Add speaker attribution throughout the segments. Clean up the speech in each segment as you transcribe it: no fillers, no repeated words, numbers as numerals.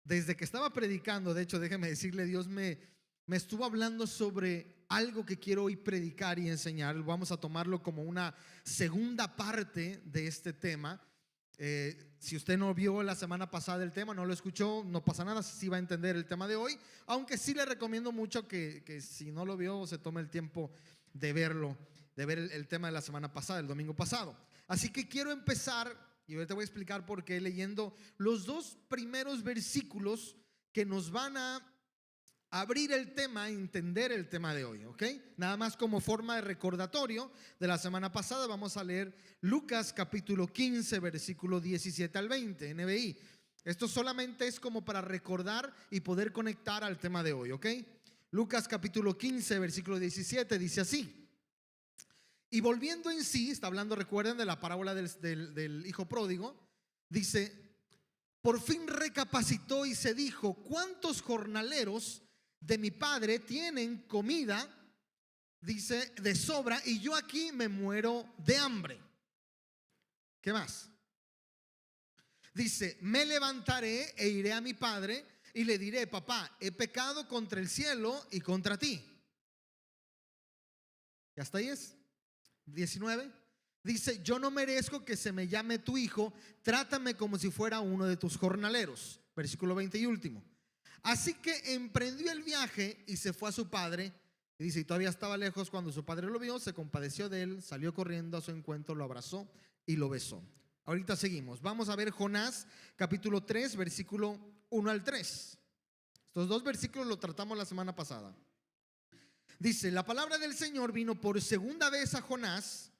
Speaker 1: Desde que estaba predicando, de hecho, déjeme decirle, Dios me estuvo hablando sobre algo que quiero hoy predicar y enseñar. Vamos a tomarlo como una segunda parte de este tema. Si usted no vio la semana pasada el tema, no lo escuchó, no pasa nada, sí va a entender el tema de hoy. Aunque sí le recomiendo mucho que si no lo vio, se tome el tiempo de verlo, de ver el tema de la semana pasada, el domingo pasado. Así que quiero empezar, y ahorita voy a explicar por qué, leyendo los dos primeros versículos que nos van a abrir el tema, entender el tema de hoy, ¿ok? Nada más como forma de recordatorio de la semana pasada, vamos a leer Lucas capítulo 15, versículo 17 al 20, NBI. Esto solamente es como para recordar y poder conectar al tema de hoy, ¿ok? Lucas capítulo 15, versículo 17, dice así: y volviendo en sí, está hablando, recuerden, de la parábola del hijo pródigo. Dice: por fin recapacitó y se dijo, ¿cuántos jornaleros de mi padre tienen comida, dice, de sobra, y yo aquí me muero de hambre? ¿Qué más? Dice: me levantaré e iré a mi padre y le diré, papá, he pecado contra el cielo y contra ti. ¿Y hasta ahí es? 19. Dice: yo no merezco que se me llame tu hijo, trátame como si fuera uno de tus jornaleros. Versículo 20 y último. Así que emprendió el viaje y se fue a su padre. Y dice: y todavía estaba lejos cuando su padre lo vio, se compadeció de él, salió corriendo a su encuentro, lo abrazó y lo besó. Ahorita seguimos. Vamos a ver Jonás capítulo 3, versículo 1 al 3. Estos dos versículos lo tratamos la semana pasada. Dice: la palabra del Señor vino por segunda vez a Jonás: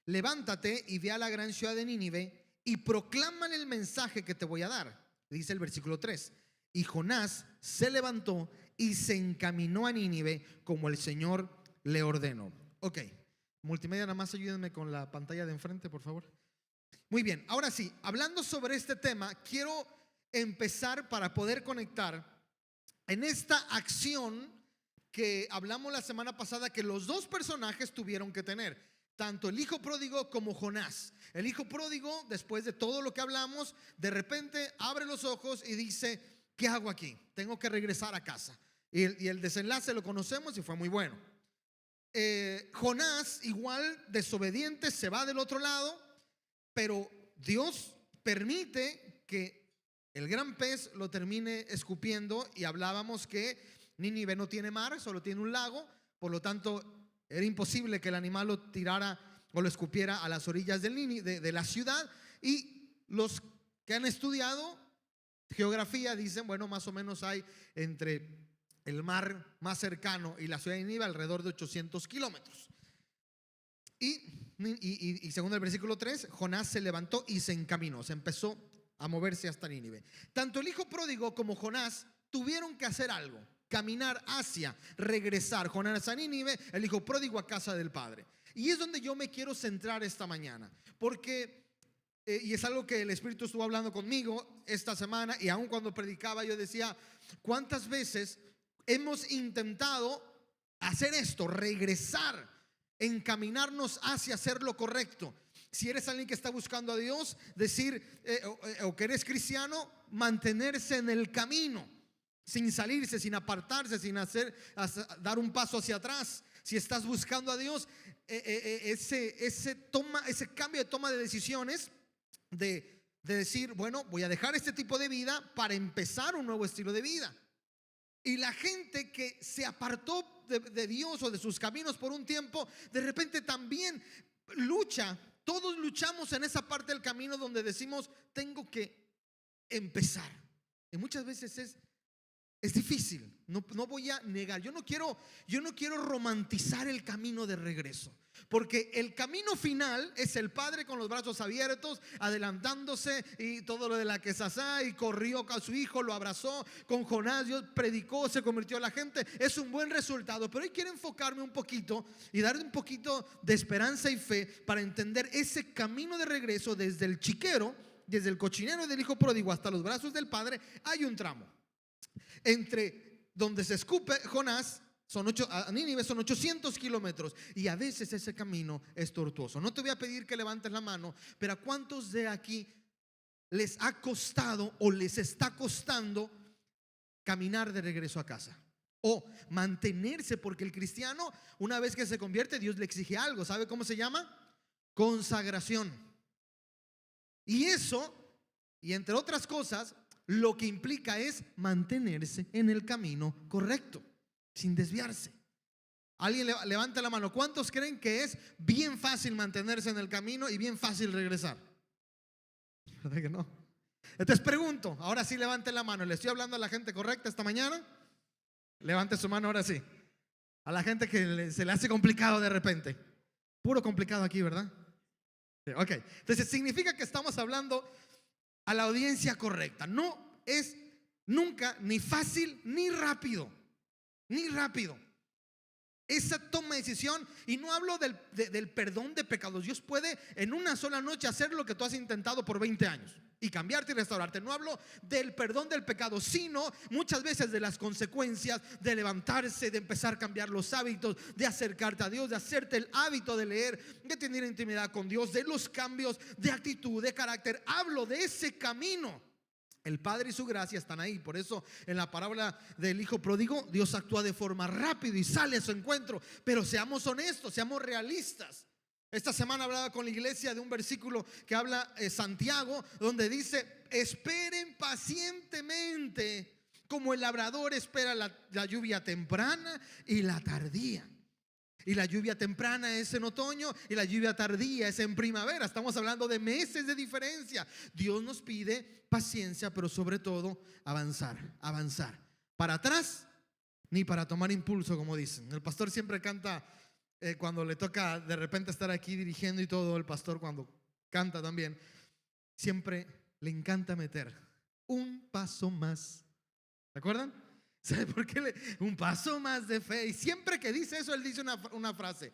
Speaker 1: levántate y ve a la gran ciudad de Nínive y proclámale el mensaje que te voy a dar. Dice el versículo 3: y Jonás se levantó y se encaminó a Nínive como el Señor le ordenó. Ok, multimedia, nada más ayúdenme con la pantalla de enfrente, por favor. Muy bien, ahora sí, hablando sobre este tema, quiero empezar para poder conectar en esta acción que hablamos la semana pasada, que los dos personajes tuvieron que tener, tanto el hijo pródigo como Jonás. El hijo pródigo, después de todo lo que hablamos, de repente abre los ojos y dice: ¿qué hago aquí? Tengo que regresar a casa. Y el desenlace lo conocemos y fue muy bueno. Jonás, igual desobediente, se va del otro lado, pero Dios permite que el gran pez lo termine escupiendo. Y hablábamos que Nínive no tiene mar, solo tiene un lago, por lo tanto era imposible que el animal lo tirara o lo escupiera a las orillas de la ciudad. Y los que han estudiado geografía dicen, bueno, más o menos hay entre el mar más cercano y la ciudad de Nínive alrededor de 800 kilómetros. Y según el versículo 3, Jonás se levantó y se encaminó, se empezó a moverse hasta Nínive. Tanto el hijo pródigo como Jonás tuvieron que hacer algo: caminar hacia, regresar. Jonás a Nínive, el hijo pródigo a casa del padre. Y es donde yo me quiero centrar esta mañana, porque y es algo que el Espíritu estuvo hablando conmigo esta semana, y aún cuando predicaba yo decía: ¿cuántas veces hemos intentado hacer esto? Regresar, encaminarnos hacia hacer lo correcto. Si eres alguien que está buscando a Dios, decir, o que eres cristiano, mantenerse en el camino, sin salirse, sin apartarse, sin dar un paso hacia atrás. Si estás buscando a Dios, ese cambio de toma de decisiones, de decir, bueno, voy a dejar este tipo de vida para empezar un nuevo estilo de vida. Y la gente que se apartó de Dios o de sus caminos por un tiempo, de repente también lucha. Todos luchamos en esa parte del camino donde decimos: tengo que empezar. Y muchas veces es difícil. No voy a negar. Yo no quiero romantizar el camino de regreso, porque el camino final es el padre con los brazos abiertos, adelantándose, y todo lo de la quesasá, y corrió a su hijo, lo abrazó. Con Jonás Dios predicó, se convirtió a la gente. Es un buen resultado, pero hoy quiero enfocarme un poquito y darle un poquito de esperanza y fe para entender ese camino de regreso. Desde el chiquero, desde el cochinero del hijo pródigo hasta los brazos del padre, hay un tramo. Entre donde se escupe Jonás a Nínive son 800 kilómetros, y a veces ese camino es tortuoso. No te voy a pedir que levantes la mano, pero ¿a cuántos de aquí les ha costado o les está costando caminar de regreso a casa. O mantenerse, porque el cristiano, una vez que se convierte, Dios le exige algo. ¿Sabe cómo se llama? Consagración. Y eso, y entre otras cosas, lo que implica es mantenerse en el camino correcto, sin desviarse. Alguien levanta la mano. ¿Cuántos creen que es bien fácil mantenerse en el camino y bien fácil regresar? ¿Verdad que no? Entonces pregunto, ahora sí levante la mano. ¿Le estoy hablando a la gente correcta esta mañana? Levante su mano ahora sí. A la gente que se le hace complicado de repente. Puro complicado aquí, ¿verdad? Sí, ok. Entonces significa que estamos hablando a la audiencia correcta. No es nunca ni fácil ni rápido. Ni rápido. Esa toma de decisión, y no hablo del perdón de pecados. Dios puede en una sola noche hacer lo que tú has intentado por 20 años y cambiarte y restaurarte. No hablo del perdón del pecado, sino muchas veces de las consecuencias de levantarse, de empezar a cambiar los hábitos, de acercarte a Dios, de hacerte el hábito de leer, de tener intimidad con Dios, de los cambios de actitud, de carácter. Hablo de ese camino. El Padre y su gracia están ahí. Por eso en la parábola del hijo pródigo, Dios actúa de forma rápida y sale a su encuentro. Pero seamos honestos, seamos realistas. Esta semana hablaba con la iglesia de un versículo que habla Santiago, donde dice: esperen pacientemente como el labrador espera la lluvia temprana y la tardía. Y la lluvia temprana es en otoño y la lluvia tardía es en primavera. Estamos hablando de meses de diferencia. Dios nos pide paciencia, pero sobre todo avanzar. Para atrás ni para tomar impulso, como dicen. El pastor siempre canta cuando le toca de repente estar aquí dirigiendo y todo. El pastor cuando canta también siempre le encanta meter un paso más. ¿Se acuerdan? ¿Sabe por qué? Un paso más de fe. Y siempre que dice eso, él dice una frase.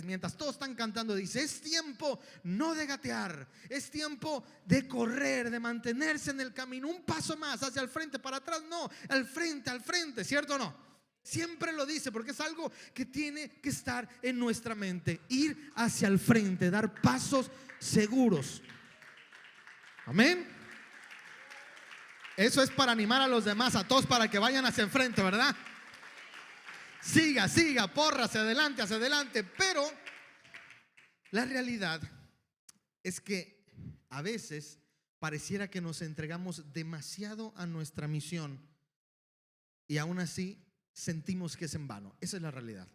Speaker 1: Mientras todos están cantando, dice: es tiempo no de gatear, es tiempo de correr, de mantenerse en el camino. Un paso más hacia el frente, para atrás no, al frente, ¿cierto o no? Siempre lo dice porque es algo que tiene que estar en nuestra mente. Ir hacia el frente, dar pasos seguros. Amén. Eso es para animar a los demás, a todos, para que vayan hacia enfrente, ¿verdad? Siga, porra, hacia adelante. Pero la realidad es que a veces pareciera que nos entregamos demasiado a nuestra misión y aún así sentimos que es en vano. Esa es la realidad.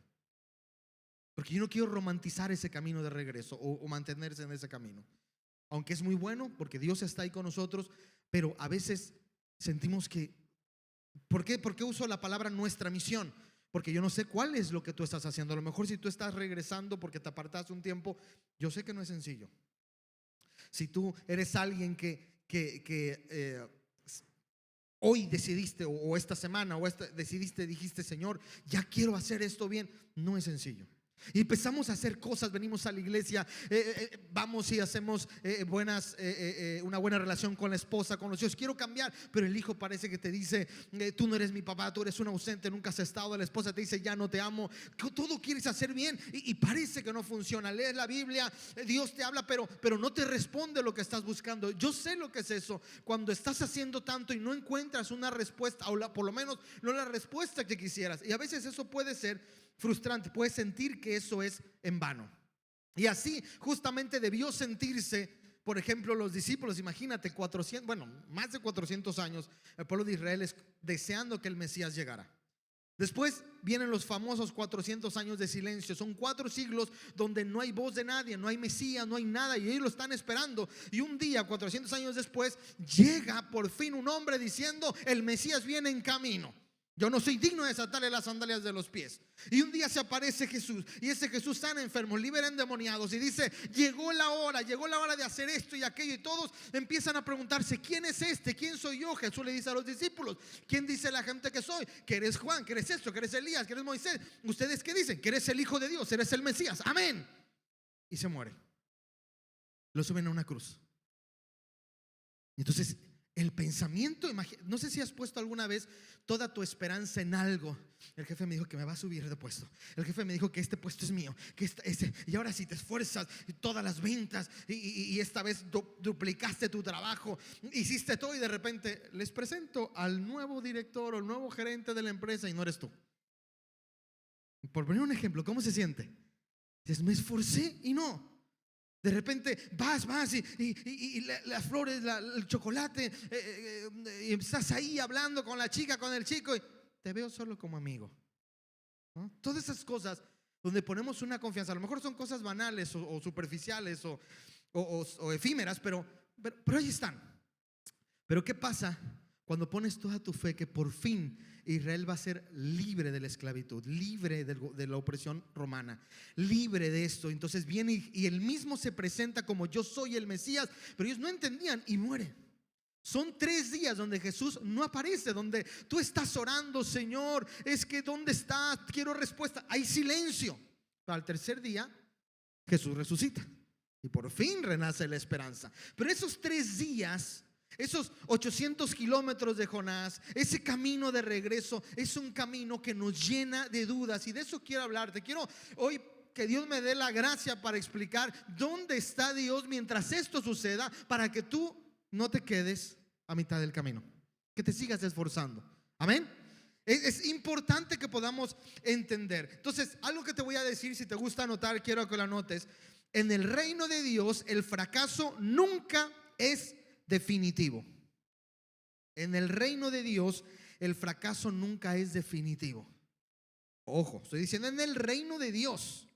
Speaker 1: Porque yo no quiero romantizar ese camino de regreso o mantenerse en ese camino. Aunque es muy bueno porque Dios está ahí con nosotros, pero a veces sentimos que, ¿por qué uso la palabra nuestra misión? Porque yo no sé cuál es lo que tú estás haciendo. A lo mejor si tú estás regresando porque te apartaste un tiempo, yo sé que no es sencillo. Si tú eres alguien que hoy decidiste, o esta semana, dijiste: Señor, ya quiero hacer esto bien, no es sencillo. Y empezamos a hacer cosas, venimos a la iglesia, vamos y hacemos una buena relación con la esposa, con los hijos. Quiero cambiar, pero el hijo parece que te dice: tú no eres mi papá, tú eres un ausente, nunca has estado. La esposa te dice: ya no te amo. Todo quieres hacer bien y parece que no funciona. Lees la Biblia, Dios te habla, pero no te responde lo que estás buscando. Yo sé lo que es eso, cuando estás haciendo tanto y no encuentras una respuesta, o por lo menos no la respuesta que quisieras. Y a veces eso puede ser frustrante, puedes sentir que eso es en vano. Y así justamente debió sentirse, por ejemplo, los discípulos. Imagínate, más de 400 años el pueblo de Israel deseando que el Mesías llegara. Después vienen los famosos 400 años de silencio. Son 4 siglos donde no hay voz de nadie, no hay Mesías, no hay nada, y ellos lo están esperando. Y un día, 400 años después, llega por fin un hombre diciendo: el Mesías viene en camino. Yo no soy digno de desatarle las sandalias de los pies. Y un día se aparece Jesús, y ese Jesús sana enfermos, libera endemoniados, y dice: llegó la hora de hacer esto y aquello. Y todos empiezan a preguntarse: ¿quién es este? ¿Quién soy yo? Jesús le dice a los discípulos: ¿quién dice la gente que soy? Que eres Juan, que eres esto, que eres Elías, que eres Moisés. ¿Ustedes qué dicen? Que eres el Hijo de Dios, eres el Mesías. Amén. Y se muere. Lo suben a una cruz. Entonces El pensamiento, no sé si has puesto alguna vez toda tu esperanza en algo. El jefe me dijo que me va a subir de puesto. El jefe me dijo que este puesto es mío, que y ahora si te esfuerzas, todas las ventas, y esta vez duplicaste tu trabajo, hiciste todo, y de repente les presento al nuevo director o el nuevo gerente de la empresa y no eres tú. Por poner un ejemplo, ¿cómo se siente? Dices, me esforcé y no. De repente vas y las flores, el chocolate, y estás ahí hablando con la chica, con el chico, y te veo solo como amigo, ¿no? Todas esas cosas donde ponemos una confianza, a lo mejor son cosas banales o superficiales o efímeras, pero ahí están. Pero ¿qué pasa cuando pones toda tu fe que por fin Israel va a ser libre de la esclavitud, libre de la opresión romana, libre de esto? Entonces viene y él mismo se presenta como yo soy el Mesías, pero ellos no entendían y muere. Son 3 días donde Jesús no aparece, donde tú estás orando, Señor, es que ¿dónde estás? Quiero respuesta. Hay silencio. Pero al tercer día Jesús resucita y por fin renace la esperanza. Pero esos 3 días, esos 800 kilómetros de Jonás, ese camino de regreso, es un camino que nos llena de dudas, y de eso quiero hablarte. Quiero hoy que Dios me dé la gracia para explicar dónde está Dios mientras esto suceda, para que tú no te quedes a mitad del camino, que te sigas esforzando. Amén. Es importante que podamos entender. Entonces, algo que te voy a decir, si te gusta anotar, quiero que lo anotes. En el reino de Dios, el fracaso nunca es definitivo. En el reino de Dios, el fracaso nunca es definitivo. Ojo, estoy diciendo en el reino de Dios.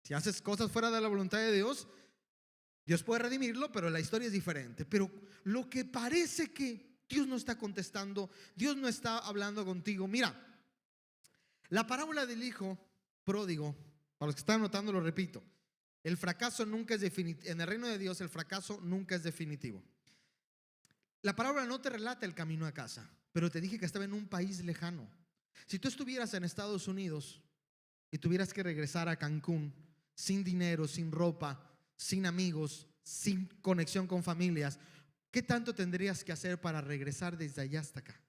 Speaker 1: Si haces cosas fuera de la voluntad de Dios, Dios puede redimirlo, pero la historia es diferente. Pero lo que parece que Dios no está contestando, Dios no está hablando contigo. Mira, la parábola del hijo pródigo, para los que están anotando lo repito, el fracaso nunca es definitivo. En el reino de Dios el fracaso nunca es definitivo. La parábola no te relata el camino a casa, pero te dije que estaba en un país lejano. Si tú estuvieras en Estados Unidos y tuvieras que regresar a Cancún sin dinero, sin ropa, sin amigos, sin conexión con familias, ¿qué tanto tendrías que hacer para regresar desde allá hasta acá?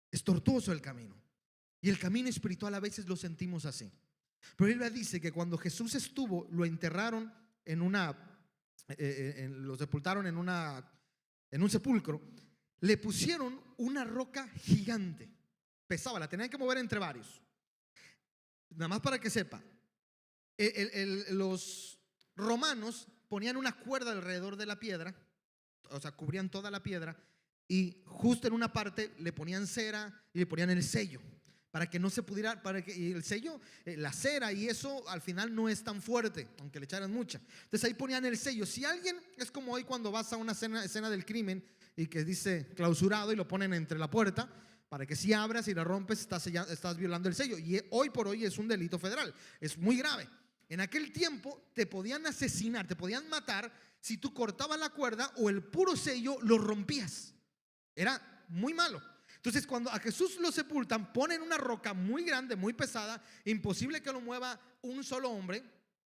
Speaker 1: Es tortuoso el camino. Y el camino espiritual a veces lo sentimos así. Pero la Biblia dice que cuando Jesús estuvo, lo enterraron lo sepultaron en un sepulcro, le pusieron una roca gigante. Pesaba, la tenían que mover entre varios. Nada más para que sepa, los romanos ponían una cuerda alrededor de la piedra, o sea, cubrían toda la piedra, y justo en una parte le ponían cera y le ponían el sello, para que no se pudiera, para que el sello, la cera y eso al final no es tan fuerte, aunque le echaran mucha. Entonces ahí ponían el sello. Si alguien, es como hoy cuando vas a una escena del crimen y que dice clausurado y lo ponen entre la puerta, para que si abras y la rompes estás violando el sello. Y hoy por hoy es un delito federal, es muy grave. En aquel tiempo te podían asesinar, te podían matar si tú cortabas la cuerda o el puro sello lo rompías. Era muy malo. Entonces cuando a Jesús lo sepultan, ponen una roca muy grande, muy pesada, imposible que lo mueva un solo hombre,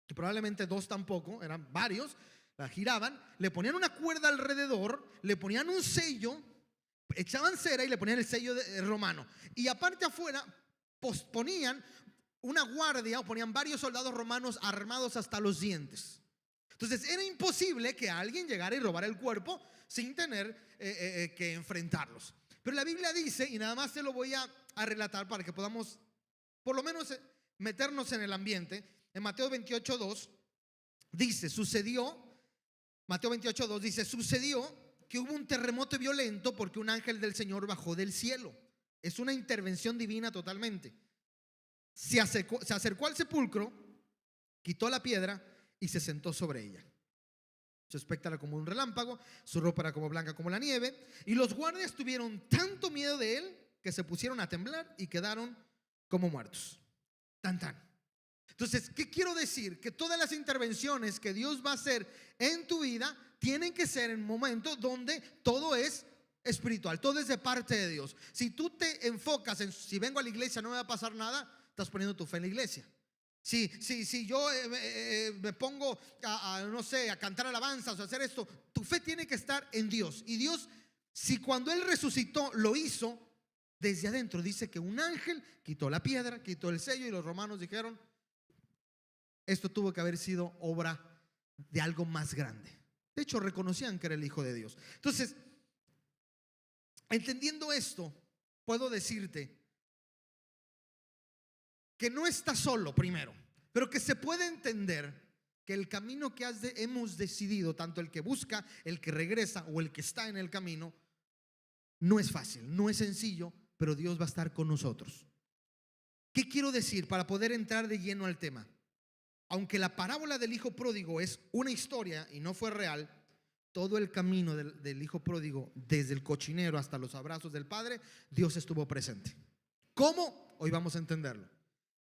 Speaker 1: y probablemente 2 tampoco, eran varios, la giraban, le ponían una cuerda alrededor, le ponían un sello, echaban cera y le ponían el sello romano, y aparte afuera ponían una guardia o ponían varios soldados romanos armados hasta los dientes. Entonces era imposible que alguien llegara y robara el cuerpo sin tener que enfrentarlos. Pero la Biblia dice, y nada más te lo voy a relatar para que podamos por lo menos meternos en el ambiente. En Mateo 28:2 dice, Mateo 28:2 dice, sucedió que hubo un terremoto violento porque un ángel del Señor bajó del cielo. Es una intervención divina totalmente. Se acercó al sepulcro, quitó la piedra y se sentó sobre ella. Su aspecto era como un relámpago, su ropa era como blanca como la nieve, y los guardias tuvieron tanto miedo de él que se pusieron a temblar y quedaron como muertos. Tan tan. Entonces, ¿qué quiero decir? Que todas las intervenciones que Dios va a hacer en tu vida tienen que ser en momentos donde todo es espiritual, todo es de parte de Dios. Si tú te enfocas en si vengo a la iglesia no me va a pasar nada, estás poniendo tu fe en la iglesia. Si yo me pongo no sé, a cantar alabanzas o a hacer esto, tu fe tiene que estar en Dios. Y Dios si cuando Él resucitó lo hizo desde adentro? Dice que un ángel quitó la piedra, quitó el sello, y los romanos dijeron: esto tuvo que haber sido obra de algo más grande. De hecho, reconocían que era el Hijo de Dios. Entonces, entendiendo esto, puedo decirte que no estás solo primero, pero que se puede entender que el camino que hemos decidido, tanto el que busca, el que regresa o el que está en el camino, no es fácil, no es sencillo, pero Dios va a estar con nosotros. ¿Qué quiero decir para poder entrar de lleno al tema? Aunque la parábola del hijo pródigo es una historia y no fue real, todo el camino del hijo pródigo, desde el cochinero hasta los abrazos del padre, Dios estuvo presente. ¿Cómo? Hoy vamos a entenderlo.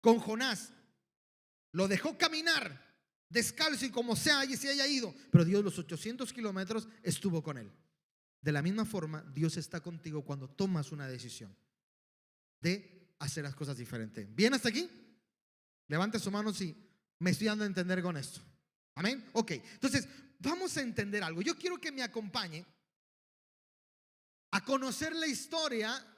Speaker 1: Con Jonás, lo dejó caminar descalzo y como sea y se haya ido, pero Dios los 800 kilómetros estuvo con él. De la misma forma, Dios está contigo cuando tomas una decisión de hacer las cosas diferentes. ¿Bien hasta aquí? Levante su mano si me estoy dando a entender con esto. Amén. Ok, entonces vamos a entender algo. Yo quiero que me acompañe a conocer la historia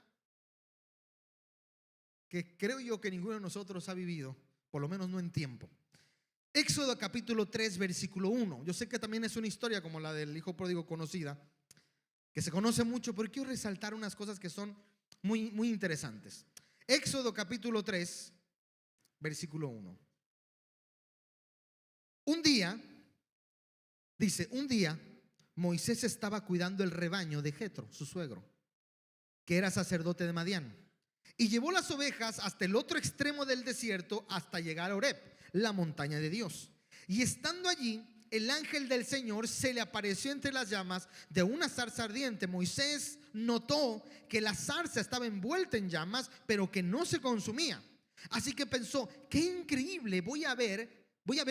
Speaker 1: que creo yo que ninguno de nosotros ha vivido, por lo menos no en tiempo. Éxodo capítulo 3 versículo 1. Yo sé que también es una historia como la del hijo pródigo conocida, que se conoce mucho, pero quiero resaltar unas cosas que son muy, muy interesantes. Éxodo capítulo 3 versículo 1. Un día Moisés estaba cuidando el rebaño de Jetro, su suegro, que era sacerdote de Madián, y llevó las ovejas hasta el otro extremo del desierto hasta llegar a Horeb, la montaña de Dios. Y estando allí, el ángel del Señor se le apareció entre las llamas de una zarza ardiente. Moisés notó que la zarza estaba envuelta en llamas, pero que no se consumía. Así que pensó: qué increíble, voy a ver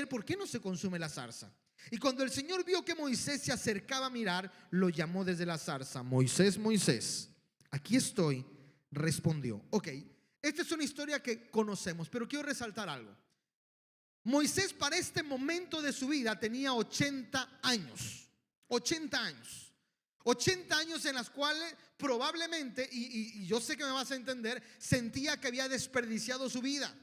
Speaker 1: por qué no se consume la zarza. Y cuando el Señor vio que Moisés se acercaba a mirar, lo llamó desde la zarza: Moisés, Moisés, aquí estoy, respondió. Ok, esta es una historia que conocemos, pero quiero resaltar algo. Moisés para este momento de su vida tenía 80 años. 80 años. 80 años en las cuales probablemente, y yo sé que me vas a entender, sentía que había desperdiciado su vida.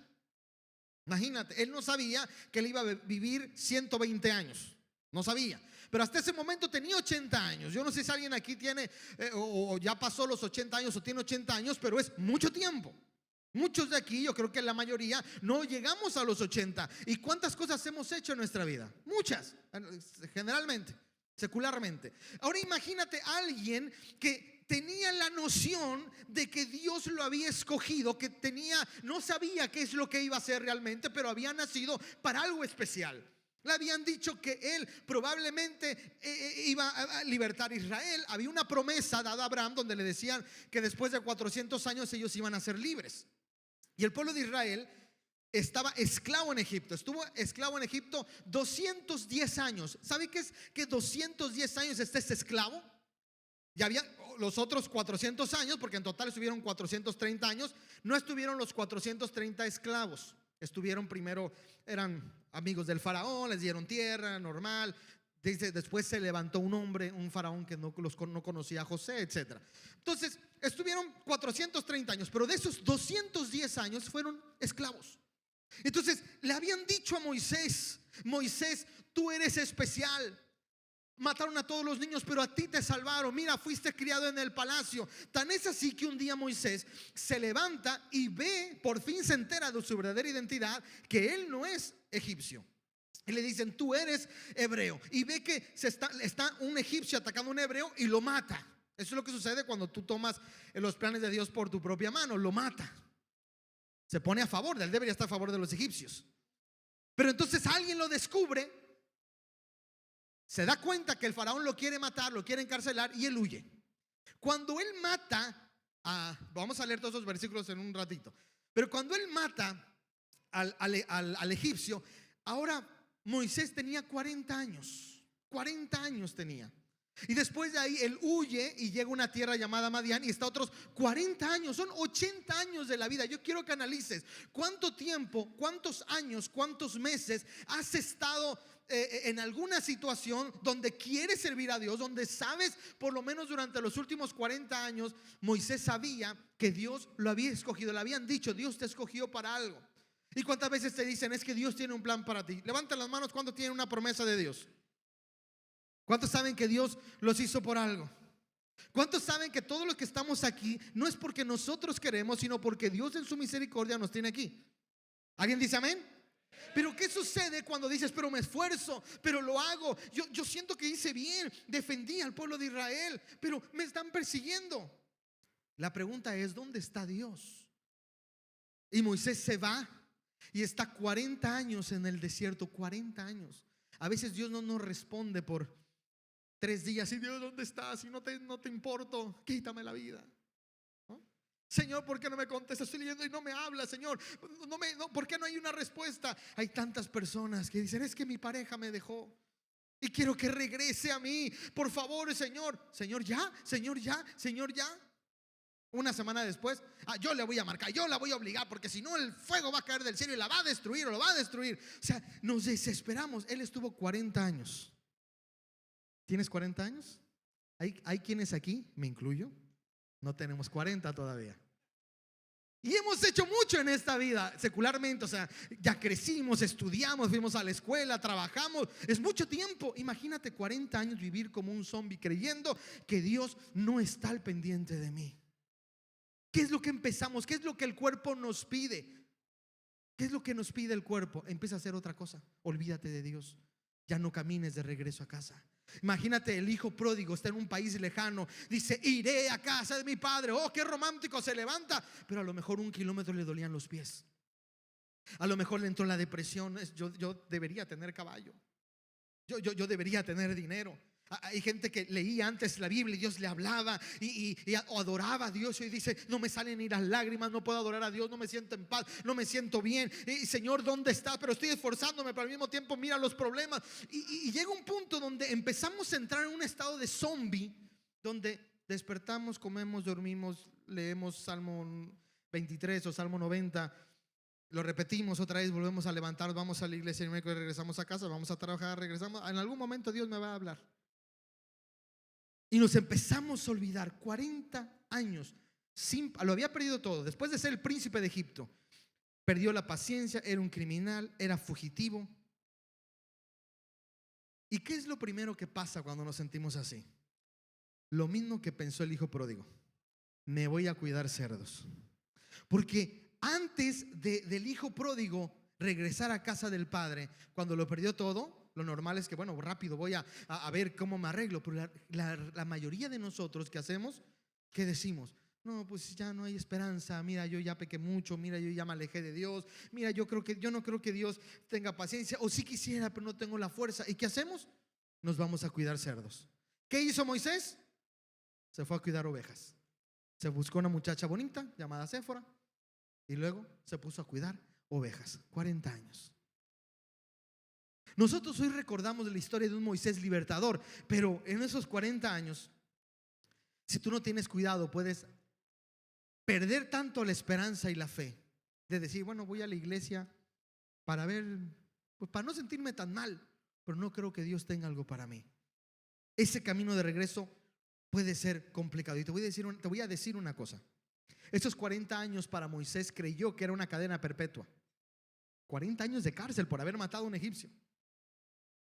Speaker 1: Imagínate, él no sabía que él iba a vivir 120 años. No sabía. Pero hasta ese momento tenía 80 años. Yo no sé si alguien aquí tiene o ya pasó los 80 años o tiene 80 años, pero es mucho tiempo. Muchos de aquí, yo creo que la mayoría, no llegamos a los 80. ¿Y cuántas cosas hemos hecho en nuestra vida? Muchas, generalmente, secularmente. Ahora imagínate a alguien que tenía la noción de que Dios lo había escogido, que no sabía qué es lo que iba a hacer realmente, pero había nacido para algo especial. Le habían dicho que él probablemente iba a libertar a Israel. Había una promesa dada a Abraham donde le decían que después de 400 años ellos iban a ser libres. Y el pueblo de Israel estaba esclavo en Egipto. Estuvo esclavo en Egipto 210 años. ¿Sabe qué es que 210 años estés esclavo? Ya había los otros 400 años, porque en total estuvieron 430 años. No estuvieron los 430 esclavos. Estuvieron primero, eran amigos del faraón, les dieron tierra, normal. Después se levantó un hombre, un faraón que no conocía a José, etc. Entonces, estuvieron 430 años, pero de esos 210 años fueron esclavos. Entonces, le habían dicho a Moisés: Moisés, tú eres especial. Mataron a todos los niños, pero a ti te salvaron. Mira, fuiste criado en el palacio. Tan es así que un día Moisés se levanta y ve, por fin se entera de su verdadera identidad, que él no es egipcio. Y le dicen: tú eres hebreo. Y ve que está un egipcio atacando a un hebreo y lo mata. Eso es lo que sucede cuando tú tomas los planes de Dios por tu propia mano. Lo mata. Se pone a favor, él debería estar a favor de los egipcios. Pero entonces alguien lo descubre, se da cuenta que el faraón lo quiere matar, lo quiere encarcelar, y él huye. Cuando él mata vamos a leer todos esos versículos en un ratito, pero cuando él mata al egipcio, ahora Moisés tenía 40 años. 40 años tenía. Y después de ahí él huye y llega a una tierra llamada Madián y está otros 40 años. Son 80 años de la vida. Yo quiero que analices cuánto tiempo, cuántos años, cuántos meses has estado en alguna situación donde quieres servir a Dios, donde sabes, por lo menos durante los últimos 40 años, Moisés sabía que Dios lo había escogido, le habían dicho, Dios te escogió para algo. ¿Y cuántas veces te dicen, es que Dios tiene un plan para ti? Levanta las manos cuando tienen una promesa de Dios. ¿Cuántos saben que Dios los hizo por algo? ¿Cuántos saben que todos los que estamos aquí no es porque nosotros queremos, sino porque Dios en su misericordia nos tiene aquí? ¿Alguien dice amén? Pero ¿qué sucede cuando dices, pero me esfuerzo, pero lo hago? Yo siento que hice bien, defendí al pueblo de Israel, pero me están persiguiendo. La pregunta es, ¿dónde está Dios? Y Moisés se va y está 40 años en el desierto, 40 años. A veces Dios no nos responde por 3 días. Y Dios, ¿dónde estás? Si no te importo, quítame la vida. Señor, ¿por qué no me contestas? Estoy leyendo y no me habla, Señor. ¿Por qué no hay una respuesta? Hay tantas personas que dicen, es que mi pareja me dejó y quiero que regrese a mí. Por favor, Señor. Señor, ya, Señor, ya, Señor, ya. Una semana después, yo le voy a marcar, yo la voy a obligar, porque si no el fuego va a caer del cielo y la va a destruir o lo va a destruir. O sea, nos desesperamos. Él estuvo 40 años. ¿Tienes 40 años? ¿Hay quienes aquí, me incluyo, no tenemos 40 todavía? Y hemos hecho mucho en esta vida secularmente, o sea, ya crecimos, estudiamos, fuimos a la escuela, trabajamos, es mucho tiempo. Imagínate 40 años vivir como un zombie creyendo que Dios no está al pendiente de mí. ¿Qué es lo que empezamos? ¿Qué es lo que el cuerpo nos pide? ¿Qué es lo que nos pide el cuerpo? Empieza a hacer otra cosa. Olvídate de Dios. Ya no camines de regreso a casa. Imagínate, el hijo pródigo está en un país lejano, dice, iré a casa de mi padre. Oh, qué romántico, se levanta. Pero a lo mejor 1 kilómetro le dolían los pies. A lo mejor le entró la depresión. Yo debería tener caballo. Yo debería tener dinero. Hay gente que leía antes la Biblia y Dios le hablaba y adoraba a Dios, y dice, no me salen ni las lágrimas, no puedo adorar a Dios, no me siento en paz, no me siento bien. Y Señor, ¿dónde estás? Pero estoy esforzándome, pero al mismo tiempo mira los problemas. Y llega un punto donde empezamos a entrar en un estado de zombie, donde despertamos, comemos, dormimos, leemos Salmo 23 o Salmo 90, lo repetimos otra vez, volvemos a levantarnos, vamos a la iglesia, el miércoles regresamos a casa, vamos a trabajar, regresamos. En algún momento Dios me va a hablar. Y nos empezamos a olvidar. 40 años lo había perdido todo. Después de ser el príncipe de Egipto, perdió la paciencia, era un criminal, era fugitivo. ¿Y qué es lo primero que pasa cuando nos sentimos así? Lo mismo que pensó el hijo pródigo: me voy a cuidar cerdos. Porque antes del hijo pródigo regresar a casa del padre, cuando lo perdió todo, lo normal es que, bueno, rápido voy a ver cómo me arreglo. Pero la mayoría de nosotros, ¿qué hacemos? ¿Qué decimos? No, pues ya no hay esperanza. Mira, yo ya pequé mucho. Mira, yo ya me alejé de Dios. Mira, yo no creo que Dios tenga paciencia. O sí quisiera, pero no tengo la fuerza. ¿Y qué hacemos? Nos vamos a cuidar cerdos. ¿Qué hizo Moisés? Se fue a cuidar ovejas. Se buscó una muchacha bonita llamada Séfora y luego se puso a cuidar ovejas. 40 años. Nosotros hoy recordamos la historia de un Moisés libertador, pero en esos 40 años, si tú no tienes cuidado, puedes perder tanto la esperanza y la fe de decir, bueno, voy a la iglesia para ver, pues para no sentirme tan mal, pero no creo que Dios tenga algo para mí. Ese camino de regreso puede ser complicado. Y te voy a decir una cosa. Esos 40 años para Moisés creyó que era una cadena perpetua. 40 años de cárcel por haber matado a un egipcio.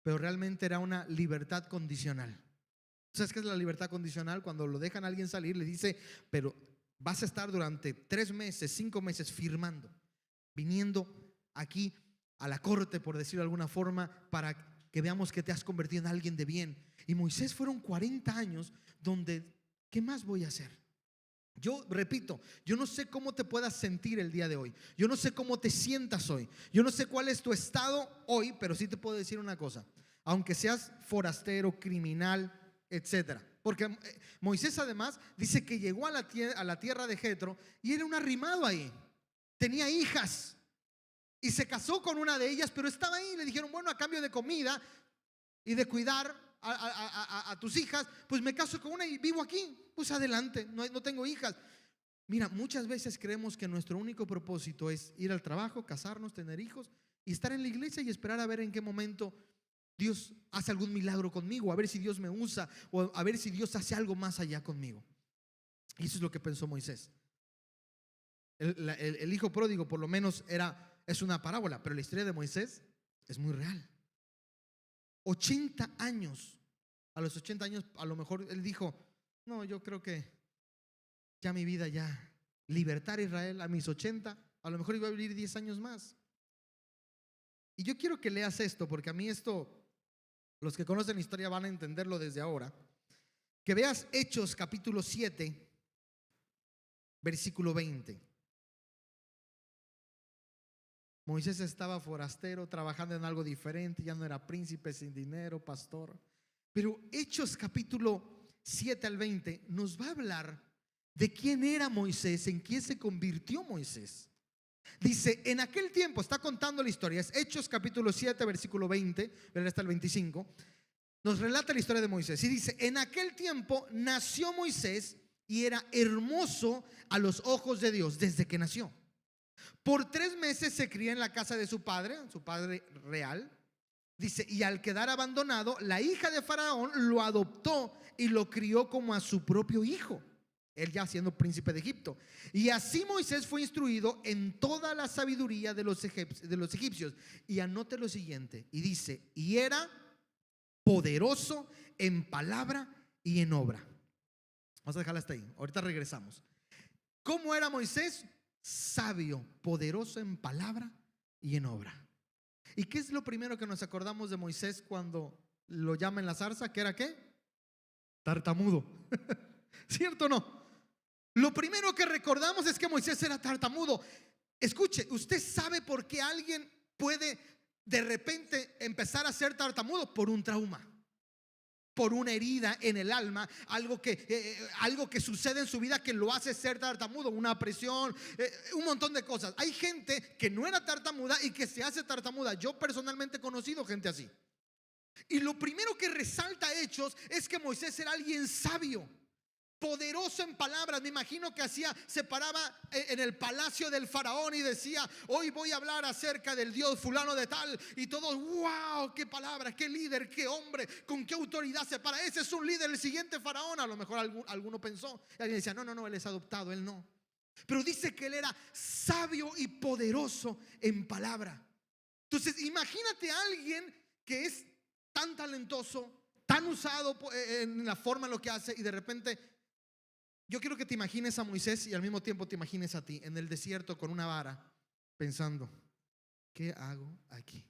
Speaker 1: Pero realmente era una libertad condicional. ¿Sabes qué es la libertad condicional? Cuando lo dejan a alguien salir, le dice, pero vas a estar durante 3 meses, 5 meses firmando, viniendo aquí a la corte, por decirlo de alguna forma, para que veamos que te has convertido en alguien de bien. Y Moisés fueron 40 años donde, ¿qué más voy a hacer? Yo repito, yo no sé cómo te puedas sentir el día de hoy. Yo no sé cómo te sientas hoy. Yo no sé cuál es tu estado hoy, pero sí te puedo decir una cosa. Aunque seas forastero, criminal, etcétera. Porque Moisés además dice que llegó a la tierra de Jetro y era un arrimado ahí. Tenía hijas y se casó con una de ellas, pero estaba ahí. Le dijeron, bueno, a cambio de comida y de cuidar a tus hijas, pues me caso con una y vivo aquí. Pues adelante, no tengo hijas. Mira, muchas veces creemos que nuestro único propósito es ir al trabajo, casarnos, tener hijos y estar en la iglesia y esperar a ver en qué momento Dios hace algún milagro conmigo, a ver si Dios me usa, o a ver si Dios hace algo más allá conmigo. Y eso es lo que pensó Moisés. El hijo pródigo por lo menos es una parábola, pero la historia de Moisés es muy real. 80 años, a los 80 años a lo mejor él dijo: no, yo creo que ya mi vida, ya libertar a Israel a mis 80, a lo mejor iba a vivir 10 años más. Y yo quiero que leas esto, porque a mí esto, los que conocen la historia van a entenderlo desde ahora. Que veas Hechos capítulo 7, versículo 20. Moisés estaba forastero, trabajando en algo diferente, ya no era príncipe, sin dinero, pastor. Pero Hechos capítulo 7 al 20 nos va a hablar de quién era Moisés, en quién se convirtió Moisés. Dice, en aquel tiempo, está contando la historia, es Hechos capítulo 7, versículo 20, hasta el 25, nos relata la historia de Moisés. Y dice, en aquel tiempo nació Moisés y era hermoso a los ojos de Dios desde que nació. Por 3 meses se crió en la casa de su padre real. Dice, y al quedar abandonado, la hija de Faraón lo adoptó y lo crió como a su propio hijo, él ya siendo príncipe de Egipto. Y así Moisés fue instruido en toda la sabiduría de los egipcios. Y anote lo siguiente, y dice, y era poderoso en palabra y en obra. Vamos a dejarla hasta ahí, ahorita regresamos. ¿Cómo era Moisés? Sabio, poderoso en palabra y en obra. ¿Y qué es lo primero que nos acordamos de Moisés cuando lo llama en la zarza? ¿Qué era qué? Tartamudo. ¿Cierto o no? Lo primero que recordamos es que Moisés era tartamudo. Escuche, ¿usted sabe por qué alguien puede de repente empezar a ser tartamudo? Por un trauma, por una herida en el alma, algo que sucede en su vida que lo hace ser tartamudo, una presión, un montón de cosas. Hay gente que no era tartamuda y que se hace tartamuda. Yo personalmente he conocido gente así. Y lo primero que resalta Hechos es que Moisés era alguien sabio, poderoso en palabras. Me imagino que se paraba en el palacio del faraón y decía: hoy voy a hablar acerca del Dios fulano de tal. Y todos, wow, qué palabra, qué líder, qué hombre, con qué autoridad se para. Ese es un líder, el siguiente faraón. A lo mejor alguno pensó, y alguien decía: no, él es adoptado, él no. Pero dice que él era sabio y poderoso en palabra. Entonces imagínate a alguien que es tan talentoso, tan usado en la forma en lo que hace, y de repente, yo quiero que te imagines a Moisés y al mismo tiempo te imagines a ti en el desierto con una vara, pensando: ¿qué hago aquí?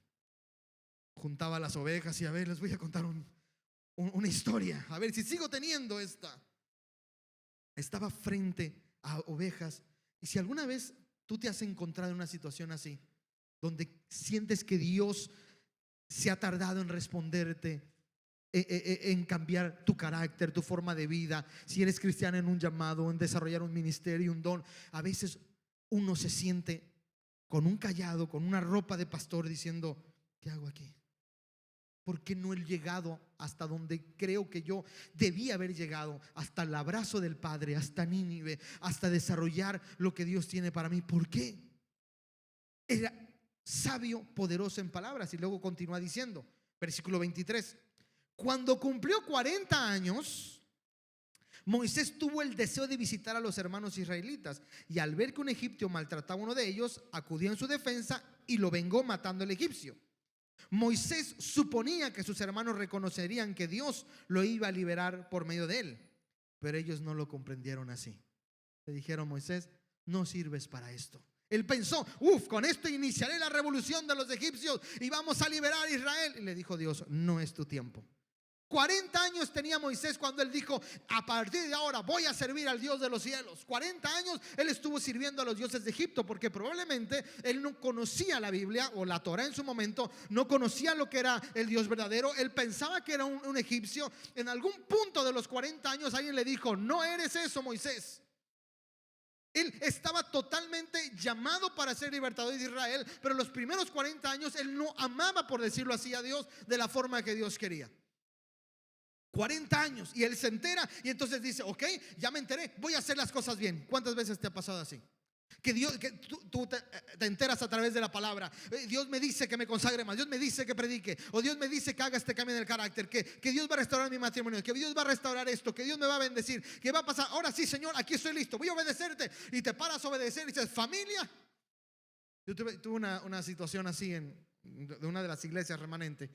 Speaker 1: Juntaba las ovejas y a ver, les voy a contar una historia, a ver si sigo teniendo esta. Estaba frente a ovejas. Y si alguna vez tú te has encontrado en una situación así, donde sientes que Dios se ha tardado en responderte, en cambiar tu carácter, tu forma de vida, si eres cristiano, en un llamado, en desarrollar un ministerio, un don, a veces uno se siente con un callado, con una ropa de pastor, diciendo: ¿qué hago aquí? ¿Por qué no he llegado hasta donde creo que yo debía haber llegado? Hasta el abrazo del Padre, hasta Nínive, hasta desarrollar lo que Dios tiene para mí. ¿Por qué? Era sabio, poderoso en palabras. Y luego continúa diciendo, versículo 23: cuando cumplió 40 años, Moisés tuvo el deseo de visitar a los hermanos israelitas, y al ver que un egipcio maltrataba a uno de ellos, acudió en su defensa y lo vengó matando al egipcio. Moisés suponía que sus hermanos reconocerían que Dios lo iba a liberar por medio de él, pero ellos no lo comprendieron así. Le dijeron: Moisés, no sirves para esto. Él pensó: con esto iniciaré la revolución de los egipcios y vamos a liberar a Israel. Y le dijo Dios: no es tu tiempo. 40 años tenía Moisés cuando él dijo: a partir de ahora voy a servir al Dios de los cielos. 40 años él estuvo sirviendo a los dioses de Egipto, porque probablemente él no conocía la Biblia o la Torah en su momento, no conocía lo que era el Dios verdadero. Él pensaba que era un egipcio. En algún punto de los 40 años alguien le dijo: no eres eso, Moisés. Él estaba totalmente llamado para ser libertador de Israel, pero los primeros 40 años él no amaba, por decirlo así, a Dios de la forma que Dios quería. 40 años, y él se entera y entonces dice: ok, ya me enteré, voy a hacer las cosas bien. ¿Cuántas veces te ha pasado así? Que Dios, que tú te enteras a través de la palabra. Dios me dice que me consagre más, Dios me dice que predique, o Dios me dice que haga este cambio en el carácter, que Dios va a restaurar mi matrimonio, que Dios va a restaurar esto, que Dios me va a bendecir, que va a pasar. Ahora sí, Señor, aquí estoy listo, voy a obedecerte. Y te paras a obedecer y dices, familia. Yo tuve una situación así de una de las iglesias remanentes,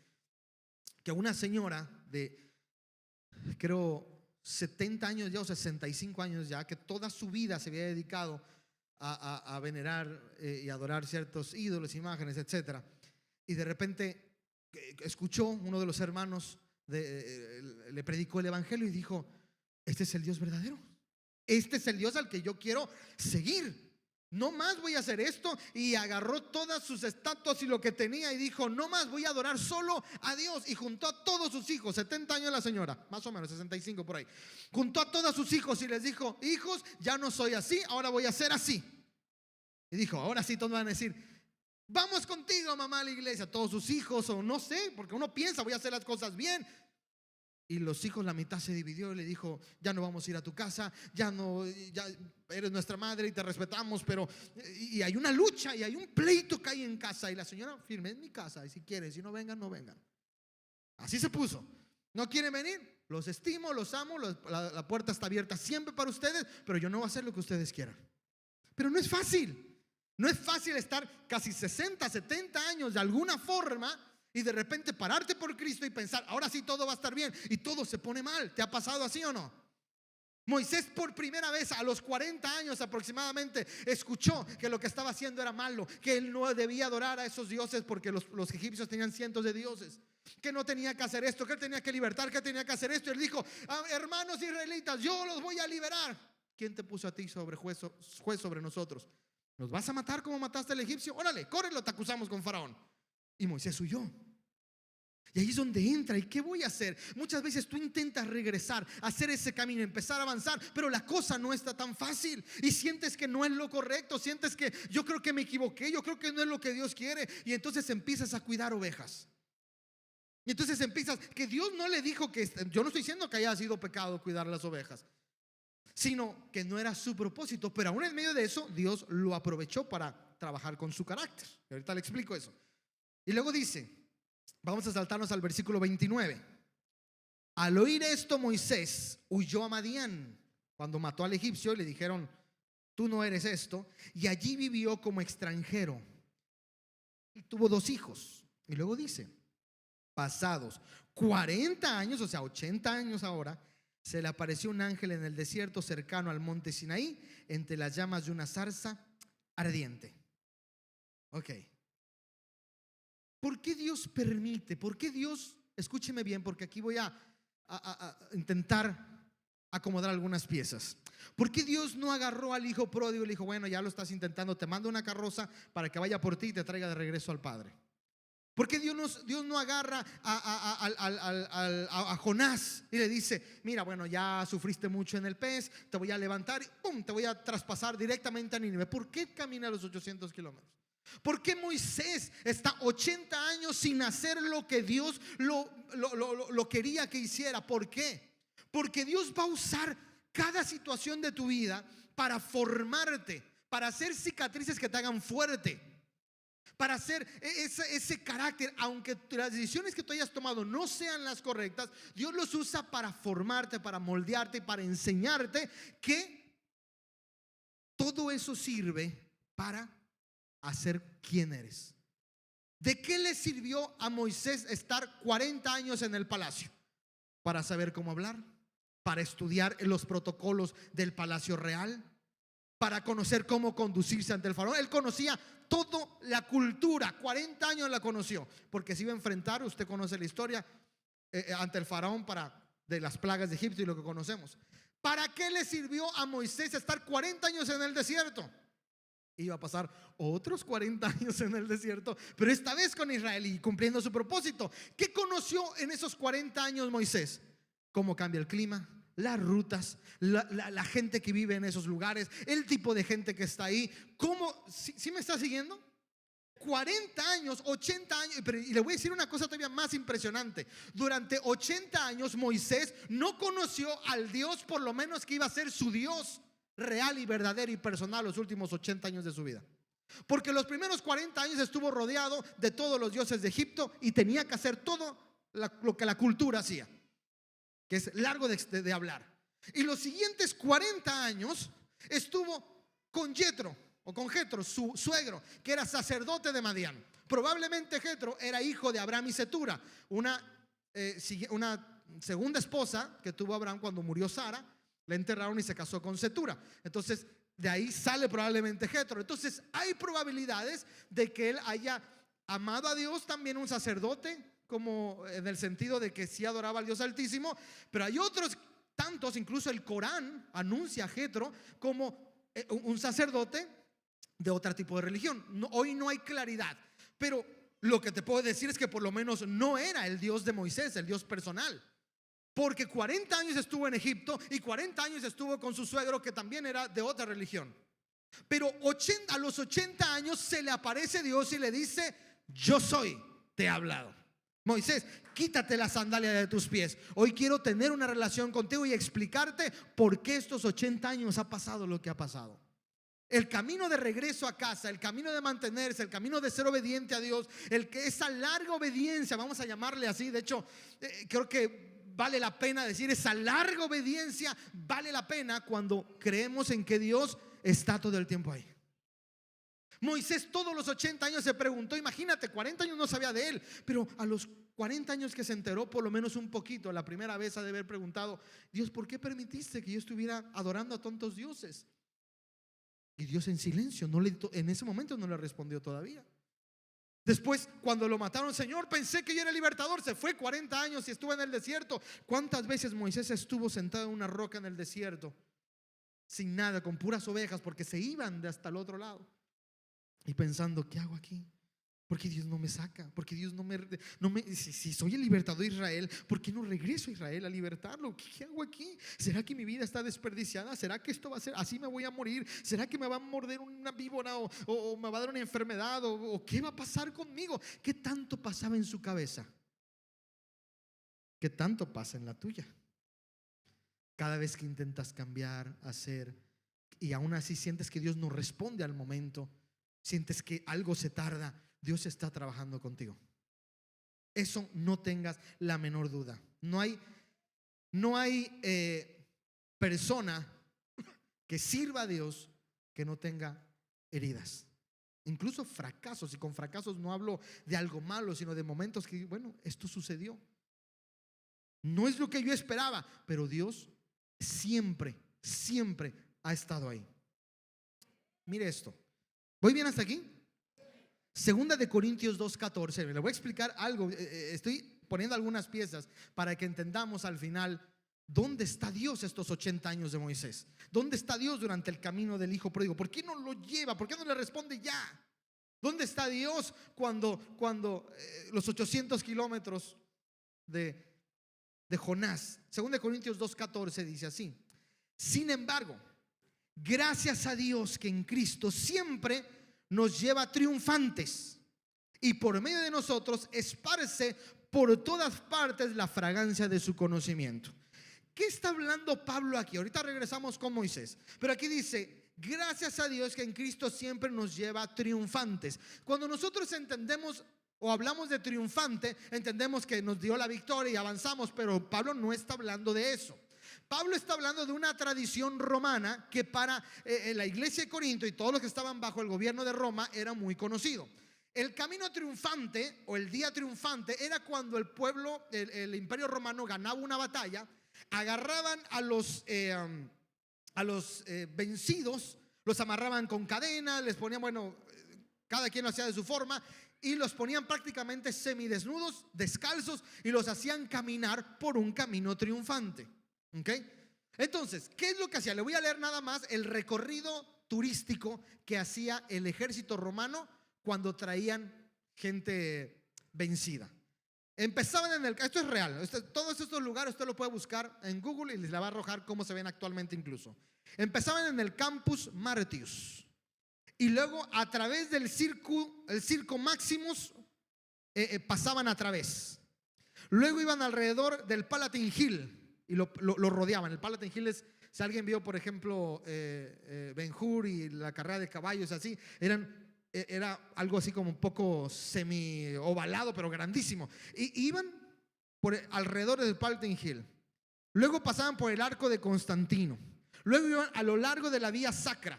Speaker 1: que una señora de, creo, 70 años ya o 65 años ya, que toda su vida se había dedicado a venerar y adorar ciertos ídolos, imágenes, etcétera. Y de repente escuchó uno de los hermanos, le predicó el evangelio y dijo: este es el Dios verdadero, este es el Dios al que yo quiero seguir. No más voy a hacer esto. Y agarró todas sus estatuas y lo que tenía y dijo: no más, voy a adorar solo a Dios. Y juntó a todos sus hijos, 70 años la señora, más o menos 65 por ahí. Juntó a todos sus hijos y les dijo: hijos, ya no soy así, ahora voy a ser así. Y dijo: ahora sí todos van a decir: vamos contigo, mamá, a la iglesia. Todos sus hijos, o no sé, porque uno piensa, voy a hacer las cosas bien. Y los hijos, la mitad se dividió y le dijo: ya no vamos a ir a tu casa, ya no, ya eres nuestra madre y te respetamos, pero y hay una lucha y hay un pleito que hay en casa. Y la señora: firme, es mi casa, y si quieren, si no vengan, no vengan. Así se puso. ¿No quieren venir? Los estimo, los amo, la puerta está abierta siempre para ustedes, pero yo no voy a hacer lo que ustedes quieran. Pero no es fácil. No es fácil estar casi 60, 70 años de alguna forma y de repente pararte por Cristo y pensar: ahora sí todo va a estar bien, y todo se pone mal. ¿Te ha pasado así o no? Moisés por primera vez a los 40 años aproximadamente escuchó que lo que estaba haciendo era malo, que él no debía adorar a esos dioses porque los egipcios tenían cientos de dioses, que no tenía que hacer esto, que él tenía que libertar, que tenía que hacer esto. Y él dijo: hermanos israelitas, yo los voy a liberar. ¿Quién te puso a ti sobre juez sobre nosotros? ¿Nos vas a matar como mataste al egipcio? Órale, córrelo, te acusamos con Faraón. Y Moisés huyó. Y ahí es donde entra. ¿Y qué voy a hacer? Muchas veces tú intentas regresar, hacer ese camino, empezar a avanzar, pero la cosa no está tan fácil. Y sientes que no es lo correcto, sientes que yo creo que me equivoqué, yo creo que no es lo que Dios quiere. Y entonces empiezas a cuidar ovejas. Y entonces empiezas, que Dios no le dijo que, yo no estoy diciendo que haya sido pecado cuidar las ovejas, sino que no era su propósito, pero aún en medio de eso Dios lo aprovechó para trabajar con su carácter. Y ahorita le explico eso. Y luego dice, vamos a saltarnos al versículo 29. Al oír esto, Moisés huyó a Madián, cuando mató al egipcio y le dijeron: tú no eres esto. Y allí vivió como extranjero y tuvo 2 hijos. Y luego dice: pasados 40 años, o sea 80 años ahora, se le apareció un ángel en el desierto cercano al monte Sinaí, entre las llamas de una zarza ardiente. Ok. ¿Por qué Dios permite? ¿Por qué Dios? Escúcheme bien, porque aquí voy a intentar acomodar algunas piezas. ¿Por qué Dios no agarró al hijo pródigo y le dijo: bueno, ya lo estás intentando, te mando una carroza para que vaya por ti y te traiga de regreso al padre? ¿Por qué Dios no agarra a Jonás y le dice: mira, bueno, ya sufriste mucho en el pez, te voy a levantar y ¡pum!, te voy a traspasar directamente a Nínive? ¿Por qué camina los 800 kilómetros? ¿Por qué Moisés está 80 años sin hacer lo que Dios lo quería que hiciera? ¿Por qué? Porque Dios va a usar cada situación de tu vida para formarte, para hacer cicatrices que te hagan fuerte, para hacer ese carácter. Aunque las decisiones que tú hayas tomado no sean las correctas, Dios los usa para formarte, para moldearte, para enseñarte que todo eso sirve para hacer quién eres. ¿De qué le sirvió a Moisés estar 40 años en el palacio? Para saber cómo hablar, para estudiar los protocolos del palacio real, para conocer cómo conducirse ante el faraón. Él conocía toda la cultura, 40 años la conoció, porque se iba a enfrentar, usted conoce la historia, ante el faraón de las plagas de Egipto y lo que conocemos. ¿Para qué le sirvió a Moisés estar 40 años en el desierto? Iba a pasar otros 40 años en el desierto, pero esta vez con Israel y cumpliendo su propósito. ¿Qué conoció en esos 40 años Moisés? ¿Cómo cambia el clima? Las rutas, la gente que vive en esos lugares, el tipo de gente que está ahí. ¿Cómo? ¿Sí me está siguiendo? 40 años, 80 años. Y le voy a decir una cosa todavía más impresionante. Durante 80 años Moisés no conoció al Dios, por lo menos que iba a ser su Dios. real y verdadero y personal los últimos 80 años de su vida. Porque los primeros 40 años estuvo rodeado de todos los dioses de Egipto y tenía que hacer todo lo que la cultura hacía, que es largo de hablar. Y los siguientes 40 años estuvo con Jetro, o con Jetro, su suegro, que era sacerdote de Madián. Probablemente Jetro era hijo de Abraham y Cetura, una segunda esposa que tuvo Abraham cuando murió Sara. La enterraron y se casó con Cetura. Entonces de ahí sale probablemente Jetro. Entonces hay probabilidades de que él haya amado a Dios, también un sacerdote, como en el sentido de que sí adoraba al Dios Altísimo. Pero hay otros tantos, incluso el Corán anuncia a Jetro como un sacerdote de otro tipo de religión. Hoy no hay claridad, pero lo que te puedo decir es que por lo menos no era el Dios de Moisés, el Dios personal. Porque 40 años estuvo en Egipto y 40 años estuvo con su suegro, que también era de otra religión. Pero a los 80 años se le aparece Dios y le dice: yo soy, te he hablado. Moisés, quítate la sandalia de tus pies. Hoy quiero tener una relación contigo y explicarte por qué estos 80 años ha pasado lo que ha pasado. El camino de regreso a casa, el camino de mantenerse, el camino de ser obediente a Dios, esa larga obediencia, vamos a llamarle así. De hecho, creo que vale la pena decir, esa larga obediencia vale la pena cuando creemos en que Dios está todo el tiempo ahí. Moisés todos los 80 años se preguntó, imagínate, 40 años no sabía de él, pero a los 40 años que se enteró por lo menos un poquito, la primera vez ha de haber preguntado: Dios, ¿por qué permitiste que yo estuviera adorando a tantos dioses? Y Dios en silencio, en ese momento no le respondió todavía. Después, cuando lo mataron: Señor, pensé que yo era el libertador. Se fue 40 años y estuvo en el desierto. ¿Cuántas veces Moisés estuvo sentado en una roca en el desierto, sin nada, con puras ovejas, porque se iban de hasta el otro lado, y pensando: ¿qué hago aquí? ¿Por qué Dios no me saca? ¿Por qué Dios no me si soy el libertador de Israel, ¿por qué no regreso a Israel a libertarlo? ¿Qué hago aquí? ¿Será que mi vida está desperdiciada? ¿Será que esto va a ser así? ¿Me voy a morir? ¿Será que me va a morder una víbora o me va a dar una enfermedad? ¿O qué va a pasar conmigo? ¿Qué tanto pasaba en su cabeza? ¿Qué tanto pasa en la tuya? Cada vez que intentas cambiar, hacer, y aún así sientes que Dios no responde al momento, sientes que algo se tarda, Dios está trabajando contigo. Eso no tengas la menor duda. No hay persona que sirva a Dios que no tenga heridas, incluso fracasos. Y con fracasos no hablo de algo malo, sino de momentos que, bueno, esto sucedió, no es lo que yo esperaba, pero Dios siempre ha estado ahí. Mire esto. ¿Voy bien hasta aquí? Segunda de Corintios 2:14. Le voy a explicar algo. Estoy poniendo algunas piezas para que entendamos al final dónde está Dios estos 80 años de Moisés. ¿Dónde está Dios durante el camino del hijo pródigo? ¿Por qué no lo lleva? ¿Por qué no le responde ya? ¿Dónde está Dios cuando los 800 kilómetros de Jonás? Segunda de Corintios 2:14 dice así: sin embargo, gracias a Dios que en Cristo siempre nos lleva triunfantes, y por medio de nosotros esparce por todas partes la fragancia de su conocimiento. ¿Qué está hablando Pablo aquí? Ahorita regresamos con Moisés, pero aquí dice: gracias a Dios que en Cristo siempre nos lleva triunfantes. Cuando nosotros entendemos o hablamos de triunfante, entendemos que nos dio la victoria y avanzamos, pero Pablo no está hablando de eso. Pablo está hablando de una tradición romana que para la iglesia de Corinto y todos los que estaban bajo el gobierno de Roma era muy conocido. El camino triunfante o el día triunfante era cuando el pueblo, el imperio romano ganaba una batalla, agarraban a los vencidos, los amarraban con cadenas, les ponían, bueno, cada quien lo hacía de su forma, y los ponían prácticamente semidesnudos, descalzos, y los hacían caminar por un camino triunfante. ¿Okay? Entonces, ¿qué es lo que hacía? Le voy a leer nada más el recorrido turístico que hacía el ejército romano cuando traían gente vencida. Empezaban esto es real, todos estos lugares usted lo puede buscar en Google y les la va a arrojar cómo se ven actualmente incluso. Empezaban en el Campus Martius y luego a través del Circo Maximus pasaban a través. Luego iban alrededor del Palatine Hill y lo rodeaban. El Palatine Hill es si alguien vio, por ejemplo, Ben-Hur y la carrera de caballos, así, era algo así como un poco semi ovalado, pero grandísimo. Y iban por alrededor del Palatine Hill. Luego pasaban por el arco de Constantino. Luego iban a lo largo de la vía Sacra.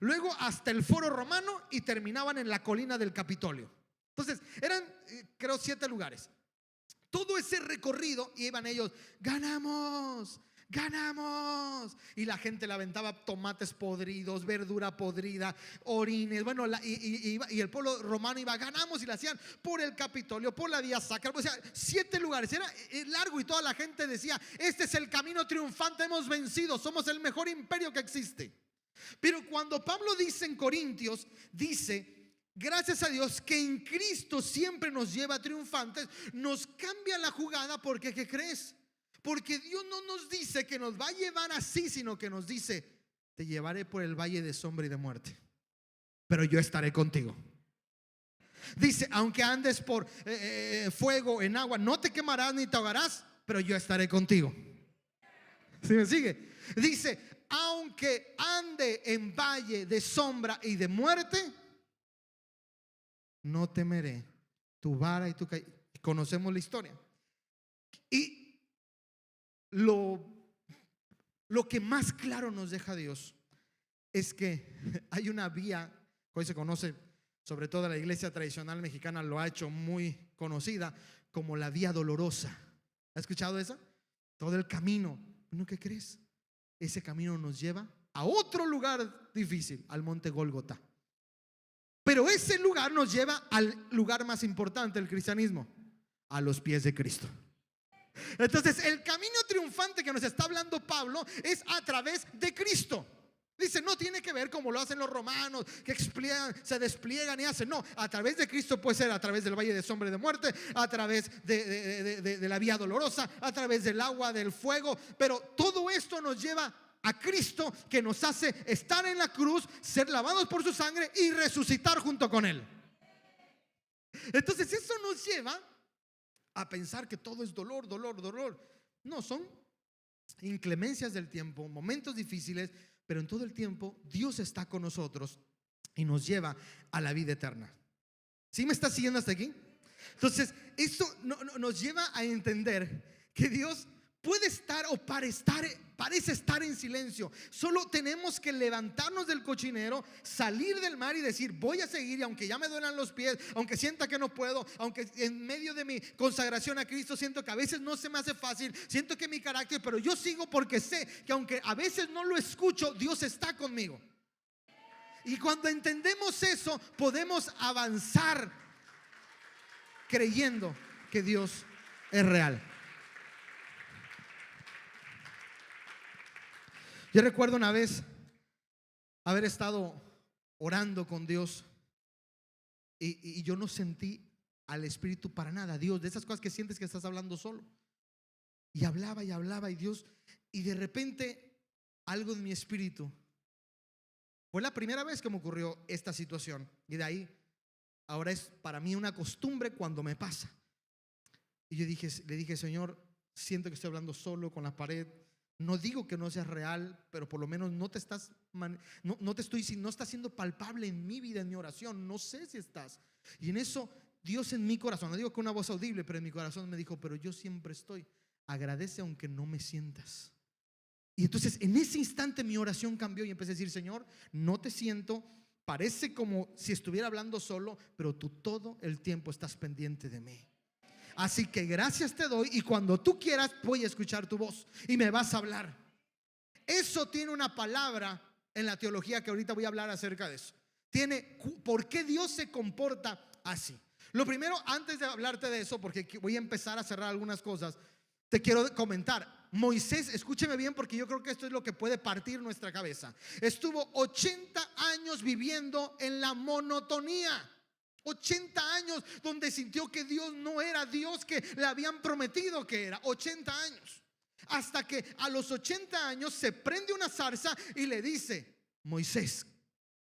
Speaker 1: Luego hasta el Foro Romano y terminaban en la colina del Capitolio. Entonces, eran, creo, 7 lugares. Todo ese recorrido iban ellos, ganamos, ganamos. Y la gente le aventaba tomates podridos, verdura podrida, orines. Bueno, y el pueblo romano iba, ganamos, y lo hacían por el Capitolio, por la vía Sacra. O sea, 7 lugares, era largo, y toda la gente decía, este es el camino triunfante, hemos vencido, somos el mejor imperio que existe. Pero cuando Pablo dice en Corintios, dice, gracias a Dios que en Cristo siempre nos lleva triunfantes, nos cambia la jugada. Porque, ¿qué crees? Porque Dios no nos dice que nos va a llevar así, sino que nos dice, te llevaré por el valle de sombra y de muerte, pero yo estaré contigo. Dice, aunque andes por fuego, en agua, no te quemarás ni te ahogarás, pero yo estaré contigo. ¿Sí me sigue? Dice, aunque ande en valle de sombra y de muerte, no temeré, tu vara y tu callado. Conocemos la historia. Y lo que más claro nos deja Dios es que hay una vía que hoy se conoce, sobre todo la iglesia tradicional mexicana lo ha hecho muy conocida, como la vía dolorosa. ¿Has escuchado esa? Todo el camino. ¿No? ¿Qué crees? Ese camino nos lleva a otro lugar difícil, al monte Gólgota. Pero ese lugar nos lleva al lugar más importante del cristianismo, a los pies de Cristo. Entonces, el camino triunfante que nos está hablando Pablo es a través de Cristo. Dice, no tiene que ver como lo hacen los romanos, que se despliegan y hacen. No, a través de Cristo puede ser a través del valle de sombra y de muerte, a través de la vía dolorosa, a través del agua, del fuego. Pero todo esto nos lleva a Cristo, que nos hace estar en la cruz, ser lavados por su sangre y resucitar junto con Él. Entonces eso nos lleva a pensar que todo es dolor, dolor, dolor. No, son inclemencias del tiempo, momentos difíciles, pero en todo el tiempo Dios está con nosotros y nos lleva a la vida eterna. ¿Sí me está siguiendo hasta aquí? Entonces esto nos lleva a entender que Dios puede estar o parece estar en silencio. Solo tenemos que levantarnos del cochinero, salir del mar y decir, voy a seguir. Y aunque ya me duelan los pies, aunque sienta que no puedo, aunque en medio de mi consagración a Cristo siento que a veces no se me hace fácil, siento que mi carácter, pero yo sigo porque sé que aunque a veces no lo escucho, Dios está conmigo. Y cuando entendemos eso, podemos avanzar creyendo que Dios es real. Yo recuerdo una vez haber estado orando con Dios y yo no sentí al Espíritu para nada. Dios, de esas cosas que sientes que estás hablando solo. Y hablaba y Dios, y de repente algo en mi espíritu. Fue la primera vez que me ocurrió esta situación, y de ahí ahora es para mí una costumbre cuando me pasa. Y yo le dije, Señor, siento que estoy hablando solo con la pared. No digo que no seas real, pero por lo menos no está siendo palpable en mi vida, en mi oración. No sé si estás. Y en eso Dios en mi corazón, no digo con una voz audible, pero en mi corazón me dijo, pero yo siempre estoy. Agradece aunque no me sientas. Y entonces en ese instante mi oración cambió y empecé a decir, Señor, no te siento. Parece como si estuviera hablando solo, pero tú todo el tiempo estás pendiente de mí. Así que gracias te doy, y cuando tú quieras voy a escuchar tu voz y me vas a hablar. Eso tiene una palabra en la teología que ahorita voy a hablar acerca de eso. Tiene por qué Dios se comporta así. Lo primero, antes de hablarte de eso, porque voy a empezar a cerrar algunas cosas, te quiero comentar. Moisés, escúcheme bien, porque yo creo que esto es lo que puede partir nuestra cabeza. Estuvo 80 años viviendo en la monotonía. 80 años donde sintió que Dios no era Dios que le habían prometido que era. 80 años. Hasta que a los 80 años se prende una zarza y le dice, Moisés,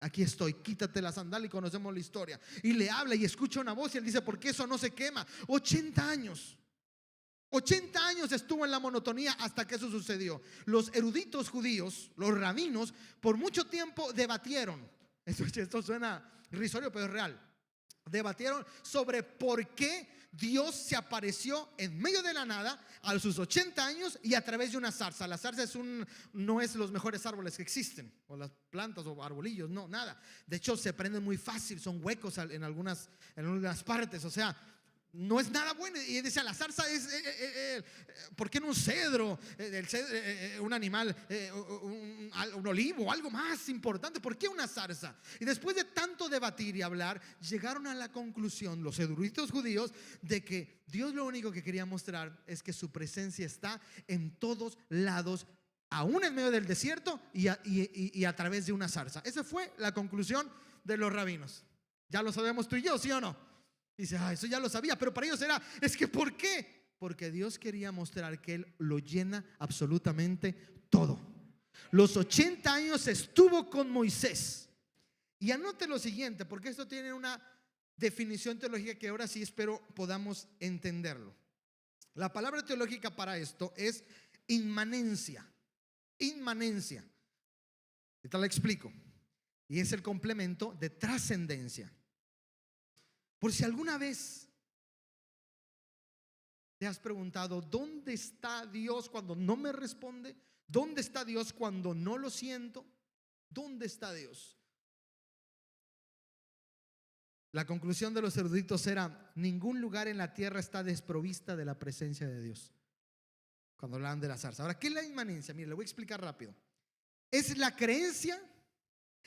Speaker 1: aquí estoy, quítate la sandalia, y conocemos la historia. Y le habla y escucha una voz y él dice, ¿por qué eso no se quema? 80 años. 80 años estuvo en la monotonía hasta que eso sucedió. Los eruditos judíos, los rabinos, por mucho tiempo debatieron. Esto suena irrisorio, pero es real. Debatieron sobre por qué Dios se apareció en medio de la nada a sus 80 años y a través de una zarza. La zarza no es los mejores árboles que existen, o las plantas o arbolillos, no, nada. De hecho, se prenden muy fácil, son huecos en algunas partes, o sea, no es nada bueno. Y decía, la zarza es, ¿por qué no un cedro? Un animal, un olivo, algo más importante. ¿Por qué una zarza? Y después de tanto debatir y hablar, llegaron a la conclusión, los eruditos judíos, de que Dios lo único que quería mostrar es que su presencia está en todos lados, aún en medio del desierto y a través de una zarza. Esa fue la conclusión de los rabinos. Ya lo sabemos tú y yo, ¿sí o no? Dice, eso ya lo sabía, pero para ellos es que ¿por qué? Porque Dios quería mostrar que Él lo llena absolutamente todo. Los 80 años estuvo con Moisés. Y anote lo siguiente, porque esto tiene una definición teológica que ahora sí espero podamos entenderlo. La palabra teológica para esto es inmanencia. Inmanencia. Ahorita la explico. Y es el complemento de trascendencia. Por si alguna vez te has preguntado, ¿dónde está Dios cuando no me responde? ¿Dónde está Dios cuando no lo siento? ¿Dónde está Dios? La conclusión de los eruditos era: ningún lugar en la tierra está desprovista de la presencia de Dios. Cuando hablan de la zarza. Ahora, ¿qué es la inmanencia? Mire, le voy a explicar rápido. Es la creencia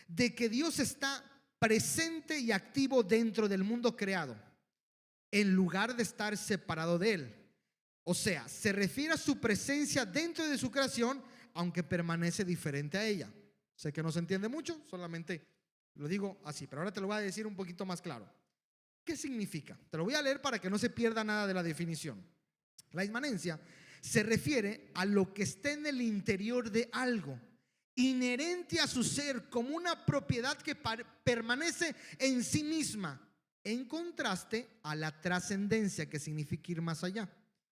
Speaker 1: de que Dios está presente y activo dentro del mundo creado, en lugar de estar separado de él. O sea, se refiere a su presencia dentro de su creación, aunque permanece diferente a ella. Sé que no se entiende mucho, solamente lo digo así, pero ahora te lo voy a decir un poquito más claro. ¿Qué significa? Te lo voy a leer para que no se pierda nada de la definición. La inmanencia se refiere a lo que está en el interior de algo, inherente a su ser, como una propiedad que permanece en sí misma, en contraste a la trascendencia, que significa ir más allá,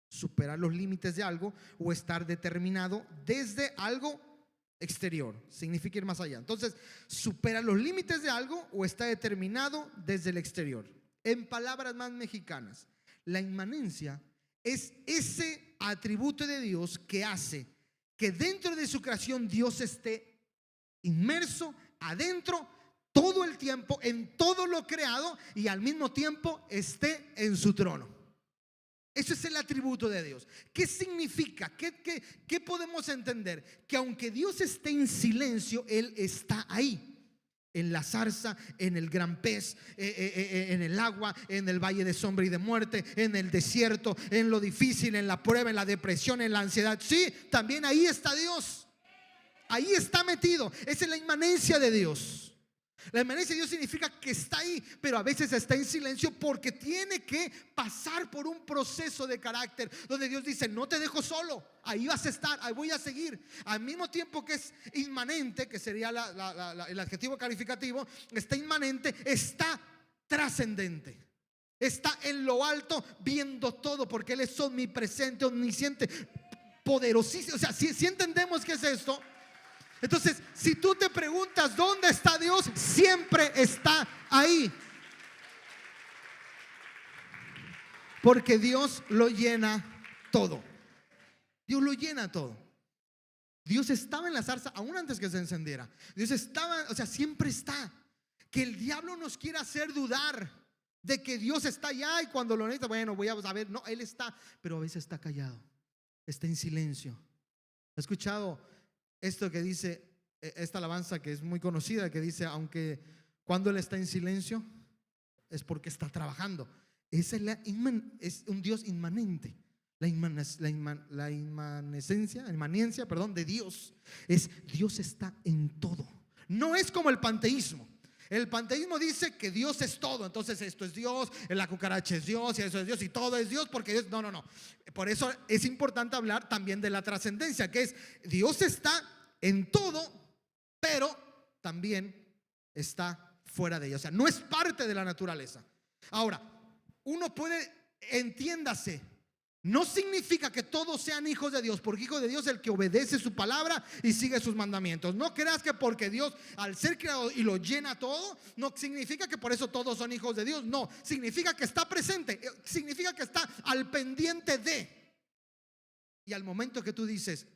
Speaker 1: superar los límites de algo o estar determinado desde algo exterior, significa ir más allá. Entonces, supera los límites de algo o está determinado desde el exterior. En palabras más mexicanas, la inmanencia es ese atributo de Dios que hace que dentro de su creación Dios esté inmerso adentro todo el tiempo en todo lo creado y al mismo tiempo esté en su trono. Eso es el atributo de Dios. ¿Qué significa? ¿Qué podemos entender? Que aunque Dios esté en silencio, Él está ahí. En la zarza, en el gran pez, en el agua, en el valle de sombra y de muerte, en el desierto, en lo difícil, en la prueba, en la depresión, en la ansiedad. Sí, también ahí está Dios. Ahí está metido. Esa es la inmanencia de Dios. La inmanencia de Dios significa que está ahí, pero a veces está en silencio porque tiene que pasar por un proceso de carácter donde Dios dice: no te dejo solo, ahí vas a estar, ahí voy a seguir. Al mismo tiempo que es inmanente, que sería el adjetivo calificativo, está inmanente, está trascendente. Está en lo alto viendo todo, porque Él es omnipresente, omnisciente, poderosísimo. O sea, si entendemos qué es esto, entonces, si tú te preguntas ¿dónde está Dios? Siempre está ahí. Porque Dios lo llena todo. Dios lo llena todo. Dios estaba en la zarza aún antes que se encendiera. Dios estaba, o sea, siempre está. Que el diablo nos quiera hacer dudar de que Dios está allá y cuando lo necesita, bueno, voy a ver. No, Él está, pero a veces está callado. Está en silencio. ¿He escuchado esto que dice, esta alabanza que es muy conocida, que dice: aunque cuando Él está en silencio es porque está trabajando? Esa es un Dios inmanente. La inmanencia de Dios es: Dios está en todo. No es como el panteísmo. El panteísmo dice que Dios es todo. Entonces esto es Dios, la cucaracha es Dios, y eso es Dios, y todo es Dios, porque Dios, no. Por eso es importante hablar también de la trascendencia, que es: Dios está en todo, pero también está fuera de ella. O sea, no es parte de la naturaleza. Ahora, uno puede, entiéndase, No significa que todos sean hijos de Dios, porque hijo de Dios es el que obedece su palabra y sigue sus mandamientos. No creas que porque Dios, al ser creado y lo llena todo, no significa que por eso todos son hijos de Dios. No, significa que está presente, significa que está al pendiente de. Y al momento que tú dices,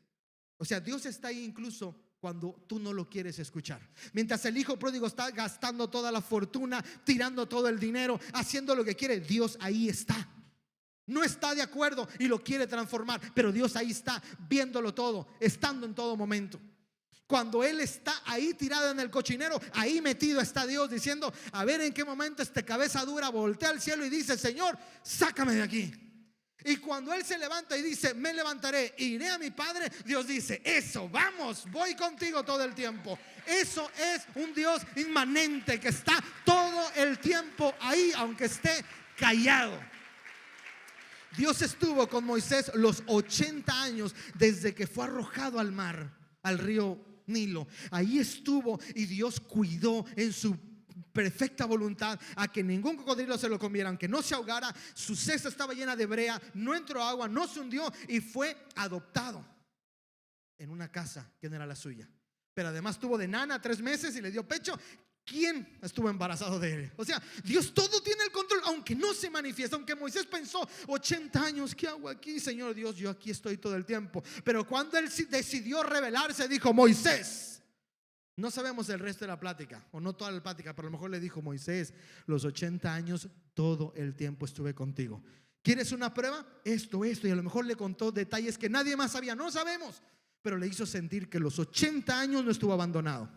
Speaker 1: o sea, Dios está ahí incluso cuando tú no lo quieres escuchar. Mientras el hijo pródigo está gastando toda la fortuna, tirando todo el dinero, haciendo lo que quiere, Dios ahí está. No está de acuerdo y lo quiere transformar, pero Dios ahí está, viéndolo todo, estando en todo momento. Cuando él está ahí tirado en el cochinero, ahí metido está Dios diciendo, a ver en qué momento este cabeza dura voltea al cielo y dice, Señor, sácame de aquí. Y cuando él se levanta y dice, me levantaré, iré a mi padre, Dios dice, eso, vamos, voy contigo todo el tiempo. Eso es un Dios inmanente que está todo el tiempo ahí, aunque esté callado. Dios estuvo con Moisés los 80 años desde que fue arrojado al mar, al río Nilo. Ahí estuvo y Dios cuidó en su perfecta voluntad a que ningún cocodrilo se lo comiera, aunque no se ahogara. Su cesta estaba llena de brea, no entró agua, no se hundió y fue adoptado en una casa que no era la suya. Pero además tuvo de nana 3 meses y le dio pecho. ¿Quién estuvo embarazado de él? O sea, Dios todo tiene el control, aunque no se manifiesta. Aunque Moisés pensó 80 años, ¿qué hago aquí, Señor Dios? Yo aquí estoy todo el tiempo. Pero cuando él decidió rebelarse, dijo, Moisés. No sabemos el resto de la plática, o no toda la plática, pero a lo mejor le dijo, Moisés, los 80 años todo el tiempo estuve contigo. ¿Quieres una prueba? Esto, y a lo mejor le contó detalles que nadie más sabía. No sabemos, pero le hizo sentir que los 80 años no estuvo abandonado.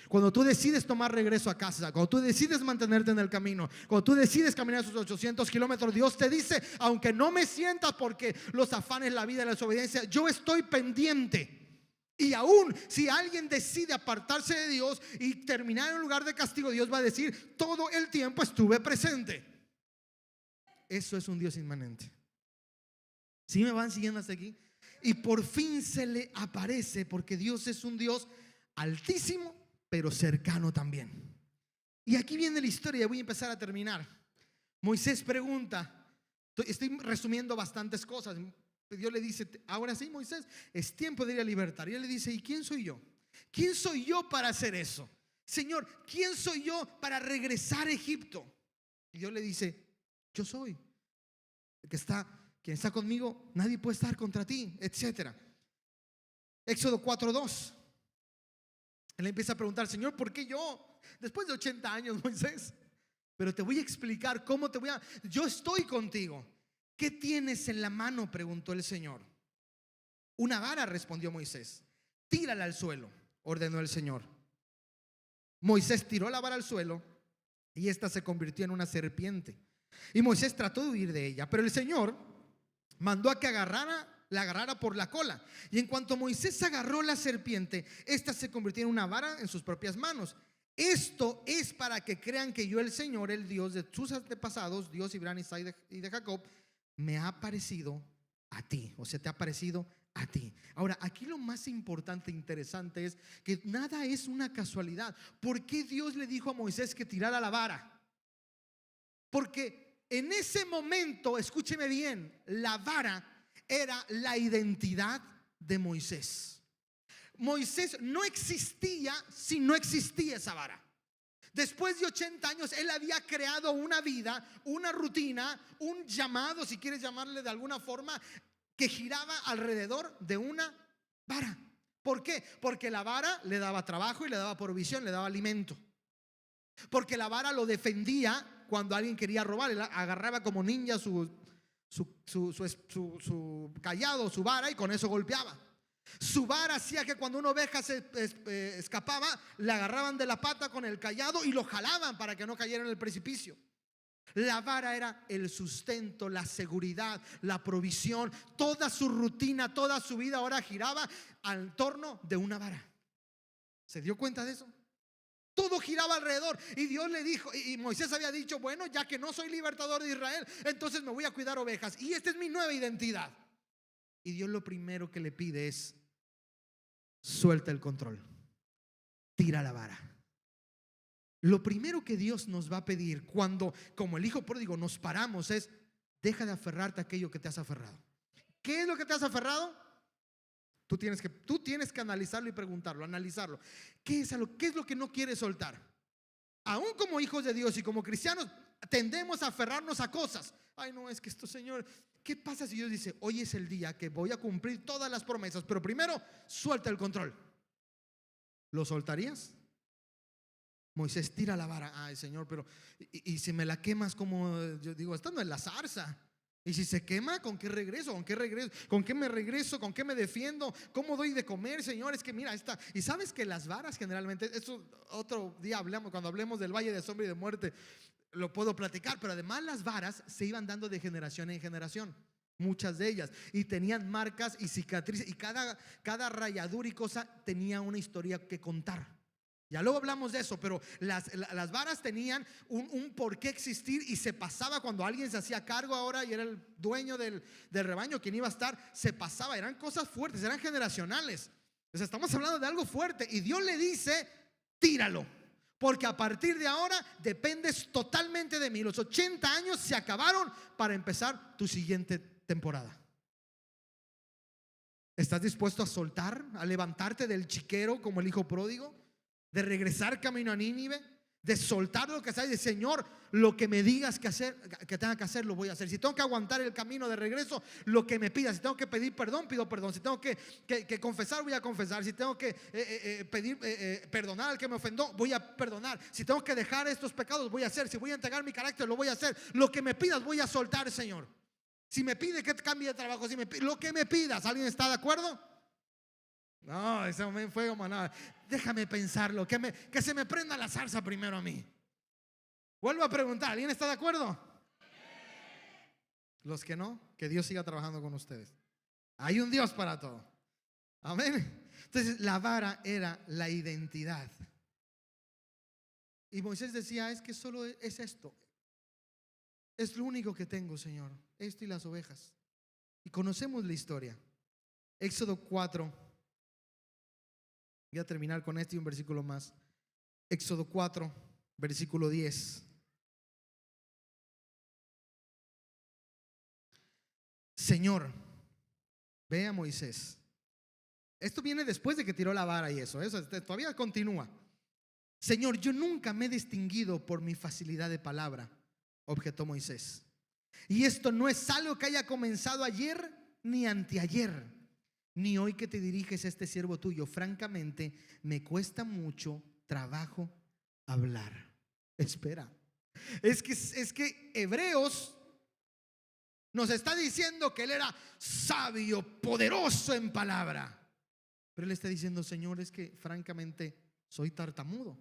Speaker 1: Cuando tú decides tomar regreso a casa, cuando tú decides mantenerte en el camino, cuando tú decides caminar esos 800 kilómetros, Dios te dice, aunque no me sientas porque los afanes, la vida y la desobediencia, yo estoy pendiente. Y aún si alguien decide apartarse de Dios y terminar en un lugar de castigo, Dios va a decir, todo el tiempo estuve presente. Eso es un Dios inmanente. ¿Sí me van siguiendo hasta aquí? Y por fin se le aparece, porque Dios es un Dios altísimo, pero cercano también. Y aquí viene la historia, voy a empezar a terminar. Moisés pregunta, estoy resumiendo bastantes cosas. Dios le dice, ahora sí, Moisés, es tiempo de ir a libertar. Y él le dice, ¿y quién soy yo? ¿Quién soy yo para hacer eso? Señor, ¿quién soy yo para regresar a Egipto? Y Dios le dice, yo soy el que está, quien está conmigo, nadie puede estar contra ti, etcétera. Éxodo 4:2. Él empieza a preguntar, Señor, ¿por qué yo? Después de 80 años, Moisés. Pero te voy a explicar cómo te voy a... Yo estoy contigo. ¿Qué tienes en la mano?, preguntó el Señor. Una vara, respondió Moisés. Tírala al suelo, ordenó el Señor. Moisés tiró la vara al suelo y esta se convirtió en una serpiente. Y Moisés trató de huir de ella, pero el Señor mandó a que la agarrara por la cola. Y en cuanto Moisés agarró la serpiente, esta se convirtió en una vara en sus propias manos. Esto es para que crean que yo, el Señor, el Dios de sus antepasados, Dios de Abraham, Isaac y de Jacob, me ha aparecido a ti. O sea, te ha aparecido a ti. Ahora, aquí lo más importante e interesante es que nada es una casualidad. ¿Por qué Dios le dijo a Moisés que tirara la vara? Porque en ese momento, escúcheme bien, la vara era la identidad de Moisés. Moisés no existía si no existía esa vara. Después de 80 años, él había creado una vida, una rutina, un llamado, si quieres llamarle de alguna forma, que giraba alrededor de una vara. ¿Por qué? Porque la vara le daba trabajo y le daba provisión, le daba alimento. Porque la vara lo defendía cuando alguien quería robar. Él agarraba como ninja su callado, su vara, y con eso golpeaba. Su vara hacía que cuando una oveja se escapaba, le agarraban de la pata con el callado y lo jalaban para que no cayera en el precipicio. La vara era el sustento, la seguridad, la provisión. Toda su rutina, toda su vida ahora giraba al torno de una vara. ¿Se dio cuenta de eso? Todo giraba alrededor. Y Dios le dijo, y Moisés había dicho, bueno, ya que no soy libertador de Israel, entonces me voy a cuidar ovejas. Y esta es mi nueva identidad. Y Dios lo primero que le pide es, suelta el control, tira la vara. Lo primero que Dios nos va a pedir cuando, como el hijo pródigo, nos paramos es, Deja de aferrarte a aquello que te has aferrado. ¿Qué es lo que te has aferrado? Tú tienes que analizarlo y preguntarlo, analizarlo. ¿Qué es lo que no quieres soltar? Aún como hijos de Dios y como cristianos, tendemos a aferrarnos a cosas. Ay, no, es que esto, Señor, ¿qué pasa si Dios dice, hoy es el día que voy a cumplir todas las promesas, pero primero suelta el control? ¿Lo soltarías? Moisés tira la vara. Ay, Señor, pero y si me la quemas, como yo digo, esta no es la zarza. Y si se quema, ¿con qué regreso? ¿Con qué regreso? ¿Con qué me regreso? ¿Con qué me defiendo? ¿Cómo doy de comer, Señor? Es que mira, esta. Y sabes que las varas generalmente, esto otro día hablamos, cuando hablemos del valle de sombra y de muerte, lo puedo platicar, pero además las varas se iban dando de generación en generación, muchas de ellas, y tenían marcas y cicatrices, y cada rayadura y cosa tenía una historia que contar. Ya luego hablamos de eso, pero las varas tenían un por qué existir, y se pasaba cuando alguien se hacía cargo ahora y era el dueño del rebaño quien iba a estar, se pasaba, eran cosas fuertes, eran generacionales. Entonces estamos hablando de algo fuerte, y Dios le dice, tíralo, porque a partir de ahora dependes totalmente de mí. Los 80 años se acabaron para empezar tu siguiente temporada. ¿Estás dispuesto a soltar, a levantarte del chiquero como el hijo pródigo? De regresar camino a Nínive, de soltar lo que sabes, de Señor, lo que me digas que hacer, que tenga que hacer, lo voy a hacer. Si tengo que aguantar el camino de regreso, lo que me pidas. Si tengo que pedir perdón, pido perdón. Si tengo que confesar, voy a confesar. Si tengo que pedir perdonar al que me ofendó, voy a perdonar. Si tengo que dejar estos pecados, voy a hacer. Si voy a entregar mi carácter, lo voy a hacer. Lo que me pidas, voy a soltar, Señor. Si me pide que cambie de trabajo, lo que me pidas. ¿Alguien está de acuerdo? No, ese momento fue como nada. Déjame pensarlo, que se me prenda la zarza primero a mí. Vuelvo a preguntar, ¿alguien está de acuerdo? Los que no, que Dios siga trabajando con ustedes. Hay un Dios para todo. Amén. Entonces la vara era la identidad. Y Moisés decía, es que solo es esto. Es lo único que tengo, Señor. Esto y las ovejas. Y conocemos la historia. Éxodo 4. Voy a terminar con este y un versículo más. Éxodo 4, versículo 10. Señor, ve a Moisés. Esto viene después de que tiró la vara y eso todavía continúa. Señor, yo nunca me he distinguido por mi facilidad de palabra, objetó Moisés. Y esto no es algo que haya comenzado ayer ni anteayer, ni hoy que te diriges a este siervo tuyo. Francamente, me cuesta mucho trabajo hablar. Espera, es que Hebreos nos está diciendo que él era sabio, poderoso en palabra, pero él está diciendo, Señor, es que francamente soy tartamudo.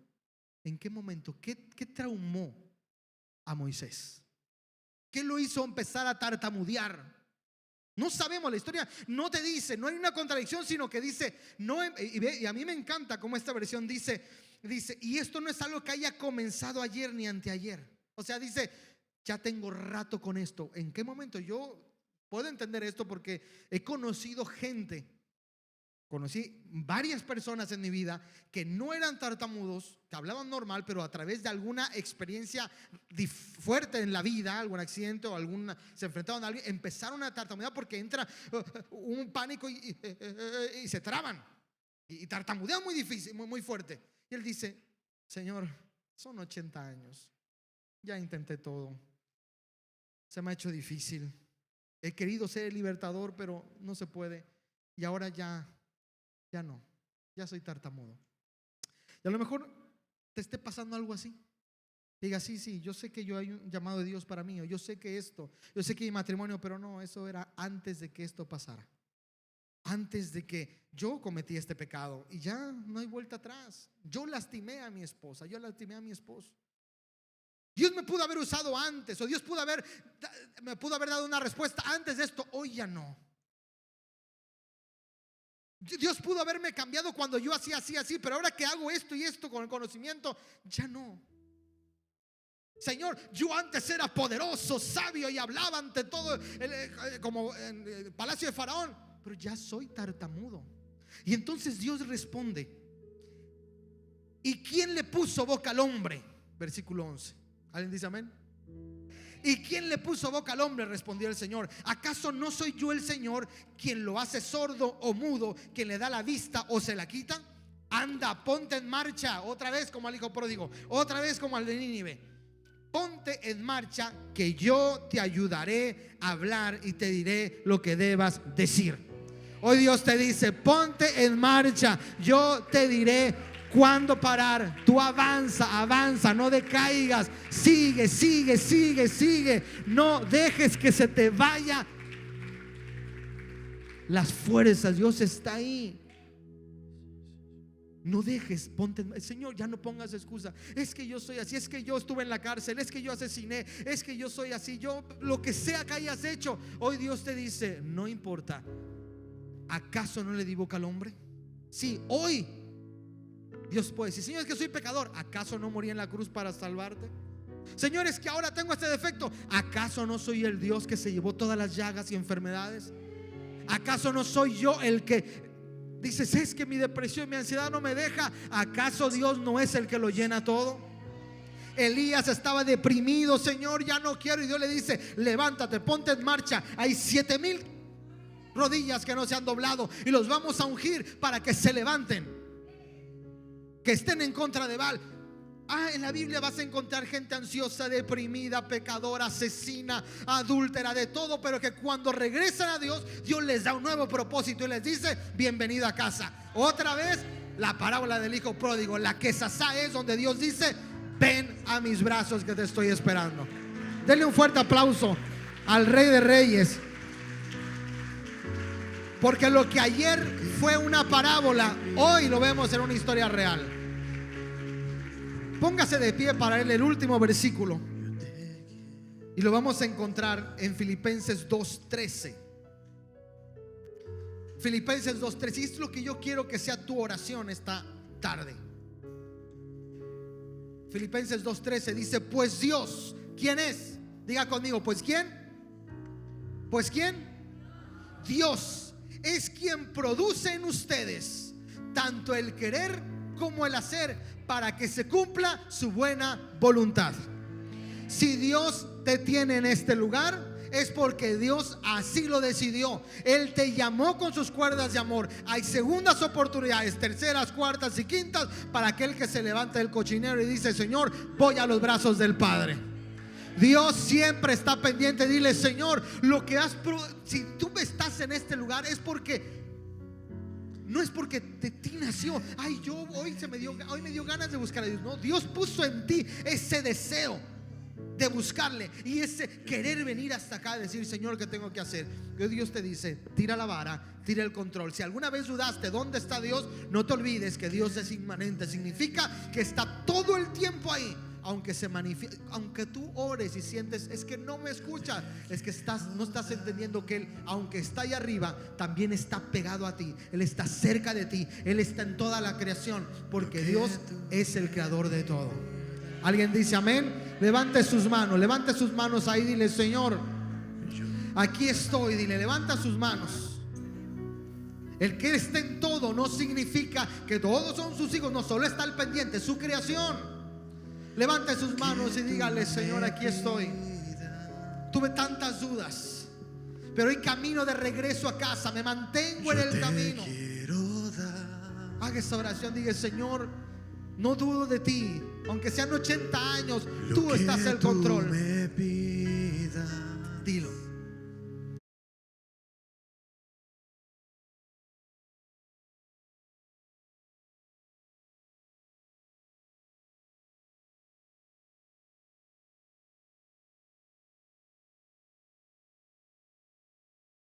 Speaker 1: ¿En qué momento? ¿Qué traumó a Moisés? ¿Qué lo hizo empezar a tartamudear? No sabemos, la historia no te dice, no hay una contradicción, sino que dice, no, y a mí me encanta cómo esta versión dice, y esto no es algo que haya comenzado ayer ni anteayer. O sea, dice, ya tengo rato con esto. ¿En qué momento? Yo puedo entender esto porque he conocido gente, conocí varias personas en mi vida que no eran tartamudos, que hablaban normal, pero a través de alguna experiencia fuerte en la vida, algún accidente o se enfrentaron a alguien, empezaron a tartamudear porque entra un pánico y se traban y tartamudean muy difícil, muy fuerte. Y él dice, Señor, son 80 años, ya intenté todo, se me ha hecho difícil, he querido ser el libertador, pero no se puede, y ahora ya no, ya soy tartamudo. Y a lo mejor te esté pasando algo así. Diga, sí, yo sé que yo hay un llamado de Dios para mí, o yo sé que yo sé que hay matrimonio, pero no, eso era antes de que esto pasara. Antes de que yo cometí este pecado, y ya no hay vuelta atrás. Yo lastimé a mi esposa, yo lastimé a mi esposo. Dios me pudo haber usado antes, o Dios me pudo haber dado una respuesta antes de esto, hoy ya no. Dios pudo haberme cambiado cuando yo hacía así, pero ahora que hago esto y esto con el conocimiento, ya no. Señor, yo antes era poderoso, sabio y hablaba ante todo como en el palacio de Faraón, pero ya soy tartamudo. Y entonces Dios responde, ¿y quién le puso boca al hombre? Versículo 11. ¿Alguien dice amén? ¿Y quién le puso boca al hombre?, respondió el Señor. ¿Acaso no soy yo el Señor quien lo hace sordo o mudo, quien le da la vista o se la quita? Anda, ponte en marcha, otra vez como al hijo pródigo, otra vez como al de Nínive. Ponte en marcha, que yo te ayudaré a hablar y te diré lo que debas decir. Hoy Dios te dice: ponte en marcha, yo te diré cuándo parar. Tú avanza, avanza, no decaigas. Sigue, sigue, sigue, sigue. No dejes que se te vaya las fuerzas. Dios está ahí. No dejes, ponte, Señor, ya no pongas excusa. Es que yo soy así, es que yo estuve en la cárcel, es que yo asesiné, es que yo soy así, yo lo que sea que hayas hecho. Hoy Dios te dice: no importa. ¿Acaso no le di boca al hombre? Sí, hoy Dios puede decir: Señor, es que soy pecador. ¿Acaso no morí en la cruz para salvarte? Señor, es que ahora tengo este defecto. ¿Acaso no soy el Dios que se llevó todas las llagas y enfermedades? ¿Acaso no soy yo el que dices: es que mi depresión, mi ansiedad no me deja? ¿Acaso Dios no es el que lo llena todo? Elías estaba deprimido: Señor, ya no quiero. Y Dios le dice: levántate, ponte en marcha. Hay 7,000 rodillas que no se han doblado y los vamos a ungir para que se levanten, que estén en contra de Baal. En la Biblia vas a encontrar gente ansiosa, deprimida, pecadora, asesina, adúltera, de todo, pero que cuando regresan a Dios, Dios les da un nuevo propósito y les dice: bienvenido a casa. Otra vez la parábola del hijo pródigo. La quesasá es donde Dios dice: ven a mis brazos que te estoy esperando. Denle un fuerte aplauso al Rey de Reyes, porque lo que ayer fue una parábola, hoy lo vemos en una historia real. Póngase de pie para leer el último versículo, y lo vamos a encontrar en Filipenses 2:13. Filipenses 2:13. Y es lo que yo quiero que sea tu oración esta tarde. Filipenses 2:13 dice: pues Dios, ¿quién es? Diga conmigo: pues ¿quién? Pues ¿quién? Dios es quien produce en ustedes tanto el querer como el hacer, para que se cumpla su buena voluntad. Si Dios te tiene en este lugar, es porque Dios así lo decidió. Él te llamó con sus cuerdas de amor. Hay segundas oportunidades, terceras, cuartas y quintas, para aquel que se levanta del cochinero y dice: Señor, voy a los brazos del Padre. Dios siempre está pendiente. Dile: Señor, lo que si tú estás en este lugar es porque no es porque de ti nació. Hoy me dio ganas de buscar a Dios. No, Dios puso en ti ese deseo de buscarle y ese querer venir hasta acá y decir: Señor, ¿qué tengo que hacer? Que Dios te dice: tira la vara, tira el control. Si alguna vez dudaste dónde está Dios, no te olvides que Dios es inmanente. Significa que está todo el tiempo ahí. Aunque se manifieste, aunque tú ores y sientes: es que no me escucha, es que no estás entendiendo que Él, aunque está ahí arriba, también está pegado a ti. Él está cerca de ti, Él está en toda la creación, porque Dios es el creador de todo. ¿Alguien dice amén? Levante sus manos ahí, dile: Señor, aquí estoy. Dile, levanta sus manos. El que está en todo no significa que todos son sus hijos, no, solo está al pendiente, su creación. Levante sus manos y dígale: Señor, aquí estoy. Tuve tantas dudas, pero hay camino de regreso a casa. Me mantengo en el camino. Haga esa oración. Diga: Señor, no dudo de ti. Aunque sean 80 años, tú estás al control. Dilo.